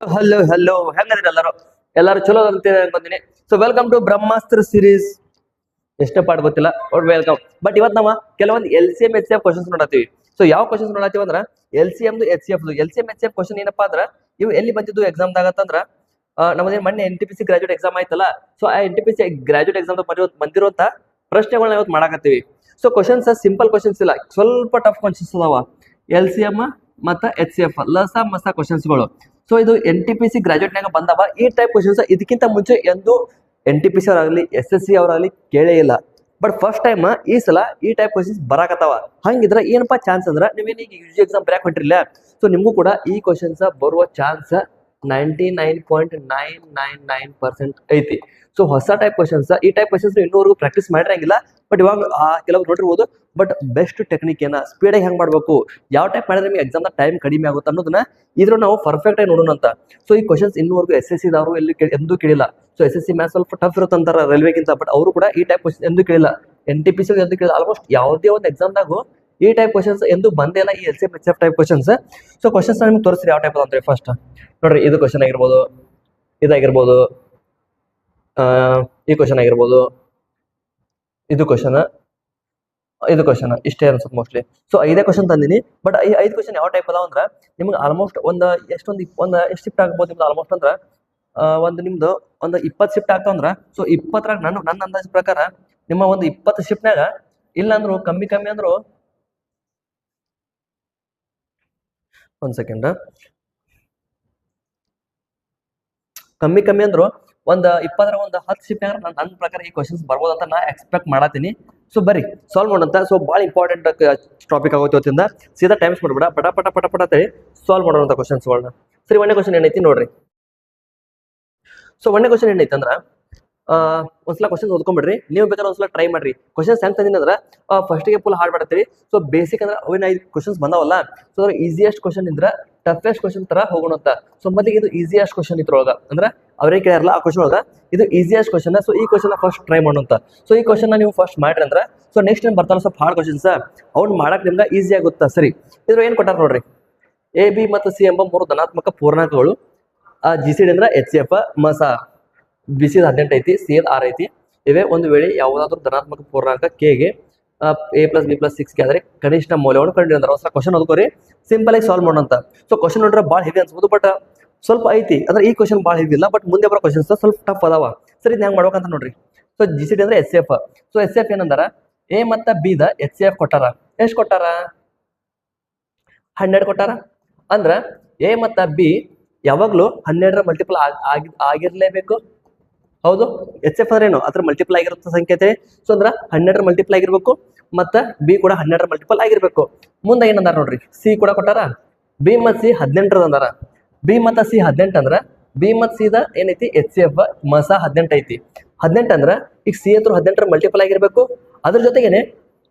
Hello hello ಹೆಂಗದಿರ ಎಲ್ಲರೂ ಚಲೋ ಅಂತ ಅನ್ಕೊಂತೀನಿ. So welcome to Brahmastra series. ಎಷ್ಟೇ ಪಾಠ ಗೊತ್ತಿಲ್ಲ ಬಟ್ ವೆಲ್ಕಮ್. ಬಟ್ ಇವತ್ತು ನಾವು ಕೆಲವೊಂದು LCM HCF ಕ್ವಶನ್ಸ್ ನೋಡತ್ತೀವಿ. ಸೊ ಯಾವ ಕ್ವಶನ್ಸ್ ನೋಡತ್ತೀವಿ ಅಂದ್ರೆ LCM HCF. LCM HCF question ಏನಪ್ಪಾ ಅಂದ್ರೆ ಇವು ಎಲ್ಲಿ ಬಂದಿದ್ದು ಎಕ್ಸಾಮ್ ಆಗತ್ತಂದ್ರ ನಮ್ಮದೇನು ಮೊನ್ನೆ NTPC ಗ್ರಾಜುಯೇಟ್ ಎಕ್ಸಾಮ್ ಆಯ್ತಲ್ಲ. ಸೊ ಆ NTPC ಗ್ರಾಜುಯೇಟ್ ಎಕ್ಸಾಮ್ ಬಂದಿರುವಂತ ಪ್ರಶ್ನೆಗಳನ್ನ ಇವತ್ತು ಮಾಡಾಕತ್ತೀವಿ. ಸೊ ಕ್ವಶನ್ಸ್ ಸಿಂಪಲ್ ಕ್ವಶನ್ಸ್ ಇಲ್ಲ, ಸ್ವಲ್ಪ ಟಫ್ ಕ್ವಶನ್ಸ್ ಅದಾವ. LCM ಮತ್ತು HCF ಲಸ ಮಸ ಕ್ವಶನ್ಸ್ಗಳು. ಸೊ ಇದು NTPC ಗ್ರಾಜುಯೇಟ್ನಾಗ ಬಂದವ ಈ ಟೈಪ್ ಕ್ವಶನ್ಸ್. ಇದಕ್ಕಿಂತ ಮುಂಚೆ ಎಂದು NTPC ಅವರಾಗಲಿ SSC ಅವರಾಗಲಿ ಕೇಳೇ ಇಲ್ಲ. ಬಟ್ ಫಸ್ಟ್ ಟೈಮ್ ಈ ಸಲ ಈ ಟೈಪ್ ಕ್ವಶನ್ಸ್ ಬರಾಕತ್ತಾವ. ಹಂಗಿದ್ರೆ ಏನಪ್ಪಾ ಚಾನ್ಸ್ ಅಂದ್ರೆ ನೀವೇನು ಈಗ UG ಎಕ್ಸಾಮ್ ಬರೆಯಕ್ ಹೊಂಟಿರ್ಲಿಲ್ಲ, ಸೊ ನಿಮಗೂ ಕೂಡ ಈ ಕ್ವಶನ್ಸ್ ಬರುವ ಚಾನ್ಸ್ 99.999% ಐತಿ. ಸೊ ಹೊಸ ಟೈಪ್ ಕ್ವಶನ್ಸ್, ಈ ಟೈಪ್ ಕ್ವಶನ್ಸ್ ಇನ್ನೂವರೆಗೂ ಪ್ರಾಕ್ಟೀಸ್ ಮಾಡಿರಂಗಿಲ್ಲ. ಬಟ್ ಇವಾಗ ಕೆಲವ್ರು ನೋಡಿರ್ಬೋದು. ಬಟ್ ಬೆಸ್ಟ್ ಟೆಕ್ನಿಕ್ ಏನ, ಸ್ಪೀಡಾಗಿ ಹೆಂಗ್ ಮಾಡ್ಬೇಕು, ಯಾವ ಟೈಪ್ ಮಾಡಿದ್ರೆ ನಿಮಗೆ ಎಕ್ಸಾಮ್ ಟೈಮ್ ಕಡಿಮೆ ಆಗುತ್ತೆ ಅನ್ನೋದನ್ನ ಇದ್ರ ನಾವು ಪರ್ಫೆಕ್ಟ್ ಆಗಿ ನೋಡೋಣ ಅಂತ. ಸೊ ಈ ಕ್ವಶನ್ಸ್ ಇನ್ನೂವರೆಗೂ SSC ದವರು ಎಂದೂ ಕೇಳಿಲ್ಲ. ಸೊ SSC ಮ್ಯಾಥ್ಸ್ ಸ್ವಲ್ಪ ಟಫ್ ಇರುತ್ತೆ ಅಂತಾರ ರೈಲ್ವೆಗಿಂತ, ಬಟ್ ಅವರು ಕೂಡ ಈ ಟೈಪ್ ಕ್ವಶನ್ ಎಂದೂ ಕೇಳಿಲ್ಲ. NTPC ಎಂದೂ ಕೇಳಿಲ್ಲ. ಆಲ್ಮೋಸ್ಟ್ ಯಾವುದೇ ಒಂದು ಎಕ್ಸಾಮ್ದಾಗೂ ಈ ಟೈಪ್ ಕ್ವಶನ್ಸ್ ಎಂದು ಬಂದೇ ಇಲ್ಲ, ಈ LCM HCF type questions. So questions ನಿಮ್ಗೆ ತೋರಿಸ್ರಿ ಯಾವ ಟೈಪ್ ಅಂದ್ರೆ. ಫಸ್ಟ್ ನೋಡ್ರಿ, ಇದು ಕ್ವಶನ್ ಆಗಿರ್ಬೋದು, ಇದಾಗಿರ್ಬೋದು, ಈ ಕ್ವಶನ್ ಆಗಿರ್ಬೋದು, ಇದು ಕ್ವಶನ್ ಇಷ್ಟೇ ಅನ್ಸುತ್ತೆ ಮೋಸ್ಟ್ಲಿ. ಸೊ 5 ಕ್ವಶನ್ ತಂದಿನಿ. ಬಟ್ ಈ 5 ಕ್ವಶನ್ ಯಾವ ಟೈಪ್ ಅದಾವ ಅಂದ್ರೆ ನಿಮ್ಗೆ ಆಲ್ಮೋಸ್ಟ್ ಒಂದು ಎಷ್ಟು ಶಿಫ್ಟ್ ಆಗ್ಬೋದು ನಿಮ್ದು. ಆಲ್ಮೋಸ್ಟ್ ಅಂದ್ರೆ ನಿಮ್ದು ಒಂದು 20 ಶಿಫ್ಟ್ ಆಗ್ತಾವಂದ್ರ. ಸೊ 20ರಾಗ ನನ್ನ ಅಂದಾಜು ಪ್ರಕಾರ ನಿಮ್ಮ ಒಂದು 20 ಶಿಫ್ಟ್ನಾಗ ಇಲ್ಲ ಅಂದ್ರು ಕಮ್ಮಿ ಅಂದ್ರು ಒಂದ್ ಸೆಕೆಂಡ್, ಕಮ್ಮಿ ಅಂದ್ರು ಒಂದು 20ರಾಗ ಒಂದು 10 ಶಿಫ್ಟ್ನಾಗ ನನ್ನ ಪ್ರಕಾರ ಈ ಕ್ವಶನ್ಸ್ ಬರ್ಬೋದು ಅಂತ ನಾ ಎಕ್ಸ್ಪೆಕ್ಟ್ ಮಾಡತ್ತೀನಿ. ಸೊ ಬರೀ ಸಾಲ್ವ್ ಮಾಡೋಂತ. ಸೊ ಭಾಳ ಇಂಪಾರ್ಟೆಂಟ್ ಟಾಪಿಕ್ ಆಗುತ್ತೆ ಇವತ್ತಿಂದ. ಸೀದಾ ಟೈಮ್ಸ್ ಮಾಡ್ಬಿಡ, ಪಟ ಪಟ ಪಟ ಪಟ ಅಂತೇಳಿ ಸಾಲ್ವ್ ಮಾಡೋಂಥ ಕ್ವಶನ್ಸ್ಗಳನ್ನ. ಸರಿ, ಒಂದೇ ಕ್ವಶನ್ ಏನೈತಿ ನೋಡ್ರಿ. ಸೊ ಒಂದೇ ಕ್ವಶನ್ ಏನೈತಿ ಅಂದ್ರ ಒಂದ್ಸಲ ಕ್ವಶನ್ಸ್ ಓದ್ಕೊಂಡ್ಬಿಡ್ರಿ. ನೀವು ಬೇಕಾದ್ರೆ ಒಂದ್ಸಲ ಟ್ರೈ ಮಾಡ್ರಿ. ಕ್ವಶನ್ಸ್ ಹೆಂಗ್ ತಂದಿನ ಅಂದ್ರ ಫಸ್ಟಿಗೆ ಫುಲ್ ಹಾರ್ಡ್ ಮಾಡ್ತೀರಿ. ಸೊ ಬೇಸಿಕ್ ಅಂದ್ರೆ ಅವೇನ್ 5 ಕ್ವಶನ್ಸ್ ಬಂದಾವಲ್ಲ. ಸೊ ಅದ್ರ ಈಸಿಯೆಸ್ಟ್ ಕ್ವಶನ್ ಇದ್ರ ಟಫೆಸ್ಟ್ ಕ್ವಶನ್ ತರ ಹೋಗೋಣ ಅಂತ. ಸೊ ಮೊದಲಿಗೆ ಇದು ಈಸಿಯೆಸ್ಟ್ ಕ್ವಶನ್ ಇದ್ರೊಳಗ ಅಂದ್ರೆ ಅವರೇ ಕೇಳ್ಯಾರಲ್ಲ ಆ ಕ್ವಶನ್ ಒಳಗ ಇದು ಈಸಿಯೆಸ್ಟ್ ಕ್ವಶನ್. ಸೊ ಈ ಕ್ವಶನ್ ಫಸ್ಟ್ ಟ್ರೈ ಮಾಡೋಂತ. ಸೊ ಈ ಕ್ವಶನ್ ನೀವು ಫಸ್ಟ್ ಮಾಡ್ರಿ ಅಂದ್ರೆ ಸೊ ನೆಕ್ಸ್ಟ್ ಏನ್ ಬರ್ತಾರ ಸ್ವಲ್ಪ ಹಾರ್ಡ್ ಕ್ವಶನ್ಸ್ ಅವ್ನು ಮಾಡಕ್ ನಿಮ್ಗೆ ಈಸಿ ಆಗುತ್ತಾ. ಸರಿ, ಇದ್ರ ಏನ್ ಕೊಟ್ಟಾರ ನೋಡ್ರಿ. AB ಮತ್ತು C ಎಂಬ 3 ಧನಾತ್ಮಕ ಪೂರ್ಣಾಂಕಗಳು. GCD ಅಂದ್ರೆ HCF, ಮಸ BC 18 ಐತಿ, C 6 ಐತಿ. ಇವೇ ಒಂದು ವೇಳೆ ಯಾವುದಾದ್ರೂ ಧನಾತ್ಮಕ ಪೂರ್ಣಾಂಕ Kಗೆ A + B + 6 ಆದ್ರೆ ಕನಿಷ್ಠ ಮೌಲ್ಯವನ್ನು ಕಂಡು ಅಂದ್ರೆ ಹೊಸ ಕ್ವಶನ್ ಓದ್ಕೋರಿ. ಸಿಂಪಲ್ ಆಗಿ ಸಾಲ್ವ್ ಮಾಡೋಂತ. ಸೊ ಕ್ವಶನ್ ನೋಡ್ರೆ ಭಾಳ ಹೆವಿ ಅನ್ಸ್ಬೋದು, ಬಟ್ ಸ್ವಲ್ಪ ಐತಿ ಅಂದ್ರೆ ಈ ಕ್ವಶನ್ ಭಾಳ ಹೆವಿ ಇಲ್ಲ. ಬಟ್ ಮುಂದೆ ಬರೋ ಕ್ವಶನ್ಸ್ ಸ್ವಲ್ಪ ಟಫ್ ಅದಾವ. ಸರಿ, ಇದು ಹೆಂಗ್ ಮಾಡ್ಬೇಕಂತ ನೋಡ್ರಿ. ಸೊ GCD ಅಂದ್ರೆ HCF. ಸೊ HCF ಏನಂದಾರ A ಮತ್ತು B ದ HCF ಕೊಟ್ಟಾರ. ಎಷ್ಟು ಕೊಟ್ಟಾರ? 12 ಕೊಟ್ಟಾರ. ಅಂದ್ರ A ಮತ್ತು B ಯಾವಾಗ್ಲೂ 12ರ ಮಲ್ಟಿಪಲ್ ಆಗಿರ್ಲೇಬೇಕು. ಹೌದು, HCF ಅಂದ್ರೆ ಏನು, ಅದ್ರ ಮಲ್ಟಿಪಲ್ ಆಗಿರುತ್ತೆ ಸಂಖ್ಯೆ. ಸೊ ಅಂದ್ರ 12ರ ಮಲ್ಟಿಪಲ್ ಆಗಿರ್ಬೇಕು, ಮತ್ತ B ಕೂಡ 12ರ ಮಲ್ಟಿಪಲ್ ಆಗಿರ್ಬೇಕು. ಮುಂದೆ ಏನಂದಾರ ನೋಡ್ರಿ, C ಕೂಡ ಕೊಟ್ಟಾರ. B ಮತ್ತು C 18 ಅಂದಾರ. B ಮತ್ತು C 18 ಅಂದ್ರ B ಮತ್ತು C ದ ಏನೈತಿ HCF ಮಸ 18 ಐತಿ. 18 ಅಂದ್ರ ಈಗ C ಅಂತೂ 18ರ ಮಲ್ಟಿಪಲ್ ಆಗಿರ್ಬೇಕು. ಅದ್ರ ಜೊತೆಗೇನೆ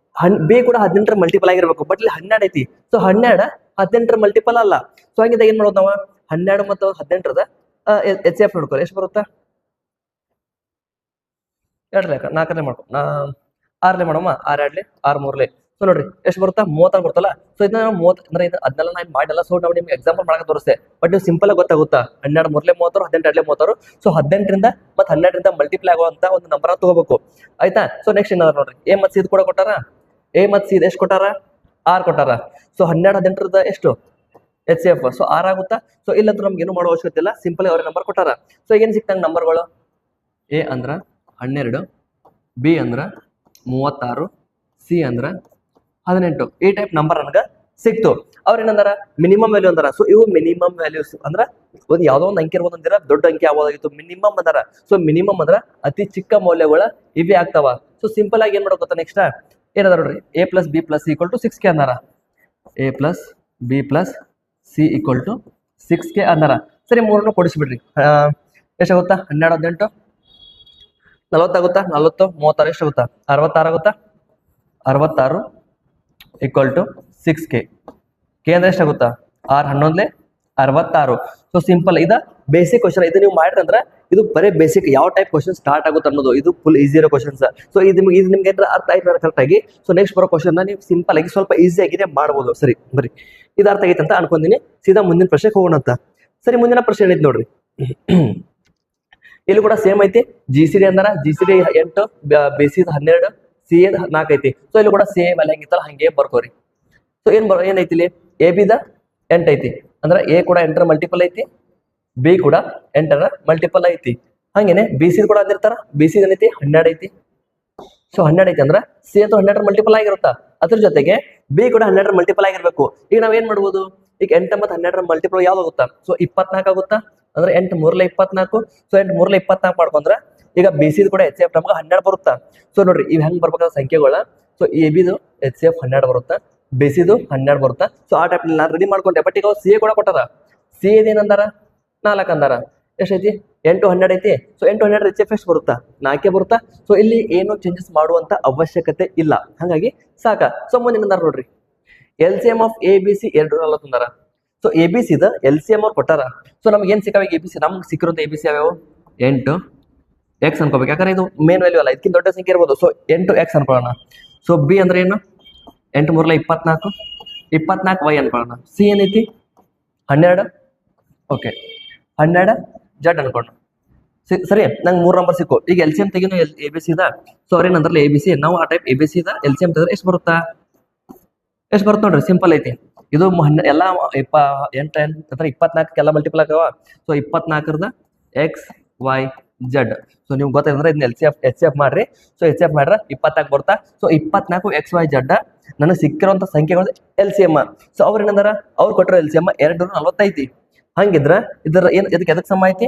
B ಕೂಡ 18ರ ಮಲ್ಟಿಪಲ್ ಆಗಿರ್ಬೇಕು. ಬಟ್ ಇಲ್ಲಿ 12 ಐತಿ. ಸೊ 12 18ರ ಮಲ್ಟಿಪಲ್ ಅಲ್ಲ. ಸೊ ಹಂಗಿದ್ದಾಗ ಏನ್ ಮಾಡೋದು ನಾವು, 12 ಮತ್ತು 18ರದ HCF ನೋಡ್ಕೊ ಎಷ್ಟು ಬರುತ್ತಾ. 2 ಲೆಕ್ಕ 4ನೇ ಮಾಡ್ಕೊ, 6ನೇ ಮಾಡಮ್ಮ. 6 2 6 3 ಸೊ ನೋಡ್ರಿ ಎಷ್ಟು ಬರುತ್ತಾ, 30 ಬರ್ತಲ್ಲ. ಸೊ ಇದನ್ನ 30 ಅಂದ್ರೆ ಇದು ಅದನ್ನೆಲ್ಲ ನಾನು ಮಾಡಲ್ಲ. ಸೊ ನಾವು ನಿಮ್ಗೆ ಎಕ್ಸಾಂಪಲ್ ಮಾಡಕ್ಕೆ ತೋರಿಸ್ತೆ. ಬಟ್ ನೀವು ಸಿಂಪಲ್ ಆಗಿ ಗೊತ್ತಾಗುತ್ತಾ, 12 3 36, 18 2 36. ಸೊ 18ರಿಂದ ಮತ್ತು 12ರಿಂದ ಮಲ್ಟಿಪ್ಲೈ ಆಗುವಂತ ಒಂದು ನಂಬರ್ ತಗೋಬೇಕು, ಆಯ್ತಾ. ಸೊ ನೆಕ್ಸ್ಟ್ ಏನಾದ್ರು ನೋಡ್ರಿ, A ಮತ್ತು C ಕೂಡ ಕೊಟ್ಟಾರ. A ಮತ್ತು C ಎಷ್ಟು ಕೊಟ್ಟಾರ? 6 ಕೊಟ್ಟಾರ. ಸೊ 12 18ರದ ಎಷ್ಟು HCF. ಸೊ 6 ಆಗುತ್ತಾ. ಸೊ ಇಲ್ಲಂತೂ ನಮ್ಗೆ ಏನು ಮಾಡೋ ಅವಶ್ಯಕತೆ ಇಲ್ಲ, ಸಿಂಪಲ್ ಅವ್ರ ನಂಬರ್ ಕೊಟ್ಟಾರ. ಸೊ ಏನ್ ಸಿಕ್ತಂಗ ನಂಬರ್ಗಳು, A ಅಂದ್ರ 12, B ಅಂದ್ರ 36, C ಅಂದ್ರ 18. ಈ ಟೈಪ್ ನಂಬರ್ ನನಗೆ ಸಿಕ್ತು. ಅವ್ರ ಏನಂದಾರ ಮಿನಿಮಮ್ ವ್ಯಾಲ್ಯೂ ಅಂದಾರ. ಸೊ ಇವು ಮಿನಿಮಮ್ ವ್ಯಾಲ್ಯೂಸ್ ಅಂದ್ರ ಒಂದು ಯಾವ್ದೋ ಒಂದು ಅಂಕಿ ಇರ್ಬೋದು ಅಂದಿರ, ದೊಡ್ಡ ಅಂಕಿ ಆಗ್ಬೋದಾಗಿತ್ತು. ಮಿನಿಮಮ್ ಅಂದಾರ. ಸೊ ಮಿನಿಮಮ್ ಅಂದ್ರ ಅತಿ ಚಿಕ್ಕ ಮೌಲ್ಯಗಳ ಇವೇ ಆಗ್ತಾವ. ಸೊ ಸಿಂಪಲ್ ಆಗಿ ಏನ್ ಮಾಡ್ಬೇಕ ನೆಕ್ಸ್ಟ್ ಏನದ ನೋಡ್ರಿ, A + B + C = 6K ಅಂದಾರ. A + B + C = 6K ಅಂದಾರ. ಸರಿ, 3 ಕೊಡಿಸ್ಬಿಡ್ರಿ. ಎಷ್ಟಾಗುತ್ತಾ, 12 18 40 ಆಗುತ್ತಾ, 40 36 ಎಷ್ಟಾಗುತ್ತಾ, 66 ಆಗುತ್ತಾ. 66 = 6K. K ಅಂದ್ರೆ ಎಷ್ಟಾಗುತ್ತಾ, 6 11 66. ಸೊ ಸಿಂಪಲ್ ಇದ ಬೇಸಿಕ್ ಕ್ವಶನ್. ಇದು ನೀವು ಮಾಡಿದ್ರೆ ಅಂದ್ರೆ ಇದು ಬರೀ ಬೇಸಿಕ್ ಯಾವ ಟೈಪ್ ಕ್ವಶನ್ ಸ್ಟಾರ್ಟ್ ಆಗುತ್ತೆ ಅನ್ನೋದು. ಇದು ಫುಲ್ ಈಸಿ ಇರೋ ಕ್ವಶನ್ಸ್. ಸೊ ಇದು ನಿಮ್ಗೆ ಅರ್ಥ ಆಯ್ತು ಕರೆಕ್ಟ್ ಆಗಿ. ಸೊ ನೆಕ್ಸ್ಟ್ ಬರೋ ಕ್ವಶನ್ ನೀವು ಸಿಂಪಲ್ ಆಗಿ ಸ್ವಲ್ಪ ಈಸಿ ಆಗಿನೇ ಮಾಡ್ಬೋದು. ಸರಿ, ಬರೀ ಇದು ಅರ್ಥ ಆಗೈತೆ ಅಂತ ಅನ್ಕೊಂತೀನಿ. ಸೀದಾ ಮುಂದಿನ ಪ್ರಶ್ನೆಗೆ ಹೋಗೋಣ ಅಂತ. ಸರಿ, ಮುಂದಿನ ಪ್ರಶ್ನೆ ಏನೈತಿ ನೋಡ್ರಿ. ಇಲ್ಲಿ ಕೂಡ ಸೇಮ್ ಐತಿ. ಜಿ ಸಿ ಡಿ ಅಂದ್ರ G C D 8, B C 12, C A 4 ಐತಿ. ಸೊ ಇಲ್ಲಿ ಕೂಡ ಸೇಮ್ ಅಲ್ಲಿ ಹೆಂಗಿತ್ತಲ್ಲ ಹಂಗೆ ಬರ್ಕೋರಿ. ಸೊ ಏನೈತಿ ಇಲ್ಲಿ ಎ ಬಿ ದ 8 ಐತಿ, ಅಂದ್ರೆ ಎ ಕೂಡ 8ರ ಮಲ್ಟಿಪಲ್ ಐತಿ, ಬಿ ಕೂಡ 8ರ ಮಲ್ಟಿಪಲ್ ಐತಿ. ಹಂಗೇನೆ ಬಿ ಸಿ ಕೂಡ ಅಂದಿರ್ತಾರ, ಬಿ ಸಿ ಏನೈತಿ 12 ಐತಿ. ಸೊ 12 ಐತಿ ಅಂದ್ರೆ ಸಿ ಅಂತೂ 12ರ ಮಲ್ಟಿಪಲ್ ಆಗಿರುತ್ತಾ, ಅದ್ರ ಜೊತೆಗೆ ಬಿ ಕೂಡ 12ರ ಮಲ್ಟಿಪಲ್ ಆಗಿರ್ಬೇಕು. ಈಗ ನಾವ್ ಏನ್ ಮಾಡ್ಬೋದು, ಈಗ 8 ಮತ್ತು 12ರ ಮಲ್ಟಿಪಲ್ ಯಾವ್ದು ಆಗುತ್ತಾ? ಸೊ 24 ಆಗುತ್ತಾ, ಅಂದ್ರೆ 8 3 24. ಸೊ 8 3 24 ಮಾಡ್ಕೊಂಡ್ರ ಈಗ ಬಿ ಸಿ ಕೂಡ ಎಚ್ ಎಫ್ ನಮ್ಗೆ 12 ಬರುತ್ತಾ. ಸೊ ನೋಡ್ರಿ ಇವ್ ಹೆಂಗ್ ಬರ್ಬೇಕಾದ ಸಂಖ್ಯೆಗಳ. ಸೊ ಎ ಬಿದು ಎಚ್ ಎಫ್ 12 ಬರುತ್ತಾ, ಬಿ ಸಿದು 12 ಬರುತ್ತಾ. ಸೊ ಆ ಟೈಪ್ ನಾನು ರೆಡಿ ಮಾಡ್ಕೊಂಡೆ. ಬಟ್ ಈಗ ಸಿ ಎ ಕೂಡ ಕೊಟ್ಟಾರ, ಸಿ ಏನಂದಾರ 4 ಅಂದಾರ. ಎಷ್ಟೈತಿ 8 12 ಐತಿ. ಸೊ 8 12 ಎಚ್ ಎಫ್ ಎಷ್ಟು ಬರುತ್ತಾ, 4 ಬರುತ್ತಾ. ಸೊ ಇಲ್ಲಿ ಏನು ಚೇಂಜಸ್ ಮಾಡುವಂತ ಅವಶ್ಯಕತೆ ಇಲ್ಲ, ಹಾಗಾಗಿ ಸಾಕ. ಸೊ ಮುಂದಿನ ನೋಡ್ರಿ, L C M of A B C 240 ಅಂದಾರ. ಸೊ ಎ ಬಿ ಸಿ ದ ಎಲ್ ಸಿ ಎಂ ಅವ್ರು ಕೊಟ್ಟಾರ. ಸೊ ನಮ್ಗೆ ಏನ್ ಸಿಕ್ಕಾವ ಎ ಬಿ ಸಿ, ನಮ್ಗೆ ಸಿಕ್ಕಿರೋದು ಎ ಬಿ ಸಿ ಯಾವ್ಯಾವ 8 ಎಕ್ಸ್ ಅನ್ಕೋಬೇಕು, ಯಾಕಂದ್ರೆ ಇದು ಮೇನ್ ವ್ಯಾಲ್ಯೂ ಅಲ್ಲ, ಇದಕ್ಕಿಂತ ದೊಡ್ಡ ಸಂಖ್ಯೆ ಇರ್ಬೋದು. ಸೊ 8 ಎಕ್ಸ್ ಅನ್ಕೊಳ್ಳೋಣ. ಸೊ ಬಿ ಅಂದ್ರೆ ಏನು 8 3 24, 24 ವೈ ಅನ್ಕೊಳ್ಳೋಣ. ಸಿ ಏನೈತಿ 12, ಓಕೆ 12 ಜಡ್ ಅನ್ಕೊಂಡು. ಸರಿ, ನಂಗೆ 3 ನಂಬರ್ ಸಿಕ್ಕು. ಈಗ ಎಲ್ ಸಿ ಎಂ ತೆಗಿನು ಎ ಬಿ ಸಿ ದ. ಸೊ ಅವ್ರೇನಂದ್ರಲ್ಲ ಎ ಬಿ ಸಿ, ನಾವು ಆ ಟೈಪ್ ಎ ಬಿ ಸಿ ದ ಎಲ್ ಸಿ ಎಂ ತೆಗೆದ್ರೆ ಎಷ್ಟು ಬರುತ್ತಾ, ಎಷ್ಟು ಬರುತ್ತೆ ನೋಡ್ರಿ, ಸಿಂಪಲ್ ಐತಿ. ಇದು ಎಲ್ಲ 8 ಅಂದ್ರೆ 24 ಎಲ್ಲ ಮಲ್ಟಿಪಲ್ ಆಗವ. ಸೊ 24ರದ ಎಕ್ಸ್ ವೈ ಜಡ್. ಸೊ ನಿಮ್ಗೆ ಗೊತ್ತಾಯ್ತಂದ್ರೆ ಇದನ್ನ ಎಚ್ ಎಫ್ ಮಾಡ್ರಿ. ಸೊ ಎಚ್ ಎಫ್ ಮಾಡ್ರ 24 ಬರ್ತಾ. ಸೊ 24 ಎಕ್ಸ್ ವೈ ಜಡ್ ನನಗೆ ಸಿಕ್ಕಿರುವಂತ ಸಂಖ್ಯೆಗಳು ಎಲ್ ಸಿ ಎಂ. ಸೊ ಅವ್ರು ಏನಂದಾರ, ಅವ್ರು ಕೊಟ್ಟರು ಎಲ್ ಸಿ ಎಂ 240 ಐತಿ. ಹಂಗಿದ್ರ ಇದರ ಏನ್ ಇದಕ್ಕೆ ಎದಕ್ ಸಮ ಐತಿ,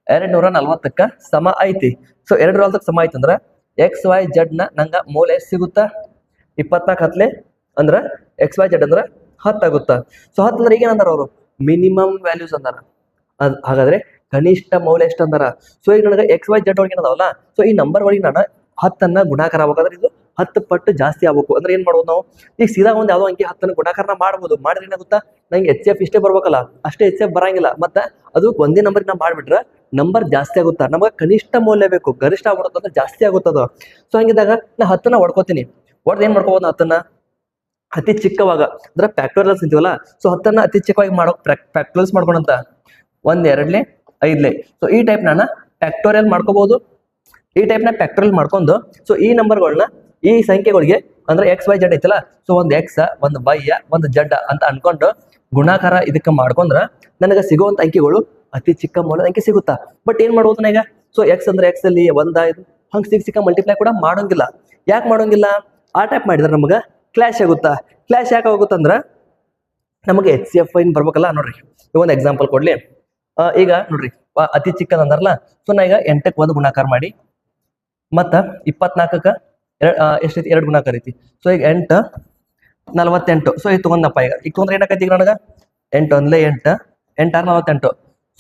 240ಕ್ಕ ಸಮ ಐತಿ. ಸೊ 240ಕ್ಕೆ ಸಮ ಐತಿ ಅಂದ್ರ ಎಕ್ಸ್ ವೈ ಜಡ್ ನ ನಂಗ ಮೂಲ ಎಷ್ಟು ಸಿಗುತ್ತಾ, 24 ಹತ್ಲೆ ಅಂದ್ರ ಎಕ್ಸ್ ವೈ ಜಡ್ ಅಂದ್ರ 10 ಆಗುತ್ತಾ. ಸೊ 10 ಅಂದ್ರೆ ಈಗ ಏನಂದಾರ ಅವರು ಮಿನಿಮಮ್ ವ್ಯಾಲ್ಯೂಸ್ ಅಂದಾರ. ಹಾಗಾದ್ರೆ ಕನಿಷ್ಠ ಮೌಲ್ಯ ಎಷ್ಟು ಅಂದಾರ. ಸೊ ಈಗ ನನಗೆ ಎಕ್ಸ್ ವೈ ಜಡ್ ಒಳಗೆ ಏನದಾವಲ್ಲ, ಸೊ ಈ ನಂಬರ್ ಒಳಗೆ ನಾನು 10 ಗುಣಾಕಾರ ಆಗ್ಬೇಕಾದ್ರೆ ಇದು 10 ಪಟ್ಟು ಜಾಸ್ತಿ ಆಗ್ಬೇಕು. ಅಂದ್ರೆ ಏನ್ ಮಾಡ್ಬೋದು ನಾವು, ಈಗ ಸೀದಾ ಒಂದು ಯಾವ್ದೋ ಅಂಕಿ 10 ಗುಣಾಕಾರನ ಮಾಡ್ಬೋದು. ಮಾಡಿದ್ರೆ ಏನಾಗುತ್ತಾ, ನಂಗೆ ಎಚ್ ಎಫ್ ಇಷ್ಟೇ ಬರ್ಬೇಕಲ್ಲ, ಅಷ್ಟೇ ಎಚ್ ಎಫ್ ಬರಂಗಿಲ್ಲ. ಮತ್ತೆ ಅದು ಒಂದೇ ನಂಬರ್ ನಾ ಮಾಡ್ಬಿಟ್ರೆ ನಂಬರ್ ಜಾಸ್ತಿ ಆಗುತ್ತಾ. ನಮಗೆ ಕನಿಷ್ಠ ಮೌಲ್ಯ ಬೇಕು, ಗರಿಷ್ಠ ಆಗ್ಬಿಡುತ್ತೆ ಅಂದ್ರೆ ಜಾಸ್ತಿ ಆಗುತ್ತದ. ಸೊ ಹಂಗಿದಾಗ ನಾ 10 ಹೊಡ್ಕೋತೀನಿ. ಹೊಡೆದು ಏನ್ ಮಾಡ್ಕೋಬೋದು, 10 ಅತಿ ಚಿಕ್ಕವಾಗ ಅಂದ್ರೆ ಫ್ಯಾಕ್ಟೋರಿಯಲ್ಸ್ ಅಂತೀವಲ್ಲ. ಸೊ 10 ಅತಿ ಚಿಕ್ಕವಾಗಿ ಮಾಡೋ ಫ್ಯಾಕ್ಟೋರಿಯಲ್ಸ್ ಮಾಡ್ಕೊಂಡಂತ 1 2 5. ಸೊ ಈ ಟೈಪ್ ನಾನು ಫ್ಯಾಕ್ಟೋರಿಯಲ್ ಮಾಡ್ಕೋಬಹುದು. ಈ ಟೈಪ್ ನ ಫ್ಯಾಕ್ಟೋರಿಯಲ್ ಮಾಡ್ಕೊಂಡು ಸೊ ಈ ನಂಬರ್ಗಳನ್ನ ಈ ಸಂಖ್ಯೆಗಳಿಗೆ ಅಂದ್ರೆ ಎಕ್ಸ್ ವೈ ಜಡ್ ಐತಲ್ಲ, ಸೊ ಒಂದು ಎಕ್ಸ್ ಒಂದು ವೈ ಒಂದು ಜಡ್ ಅಂತ ಅನ್ಕೊಂಡು ಗುಣಾಕಾರ ಇದಕ್ಕೆ ಮಾಡ್ಕೊಂಡ್ರ ನನಗೆ ಸಿಗುವಂತ ಅಂಕಿಗಳು ಅತಿ ಚಿಕ್ಕ ಮೌಲ್ಯದ ಅಂಕಿ ಸಿಗುತ್ತಾ. ಬಟ್ ಏನ್ ಮಾಡ್ಬೋದು ಈಗ, ಸೊ ಎಕ್ಸ್ ಅಂದ್ರೆ ಎಕ್ಸ್ ಅಲ್ಲಿ 1 5 ಹಂಗೆ ಸಿಕ್ಕ ಮಲ್ಟಿಪ್ಲೈ ಕೂಡ ಮಾಡೋಂಗಿಲ್ಲ. ಯಾಕೆ ಮಾಡೋಂಗಿಲ್ಲ, ಆ ಟೈಪ್ ಮಾಡಿದ್ರೆ ನಮ್ಗೆ ಕ್ಲಾಶ್ ಆಗುತ್ತಾ. ಕ್ಲಾಶ್ ಯಾಕೆ ಆಗುತ್ತಂದ್ರ ನಮಗೆ ಎಚ್ ಸಿ ಎಫ್ ಐನ್ ಬರ್ಬೇಕಲ್ಲ. ನೋಡ್ರಿ ಒಂದು ಎಕ್ಸಾಂಪಲ್ ಕೊಡ್ಲಿ. ಈಗ ನೋಡ್ರಿ ಅತಿ ಚಿಕ್ಕದ ಅಂದಾರಲ್ಲ. ಸೊ ನಾ ಈಗ 8ಕ್ಕೆ 1 ಗುಣಾಕಾರ ಮಾಡಿ ಮತ್ತ 24ಕ್ಕೆ ಎಷ್ಟೈತಿ 2 ಗುಣಾಕಾರ ಐತಿ. ಸೊ ಈಗ 8 48. ಸೊ ಈಗ ತಗೊಂಡಪ್ಪ, ಈಗ ತಗೊಂಡ್ರೆ ಏನಾಕೈತಿ, ಈಗ ನನಗೆ 8 1 8 8 6 48.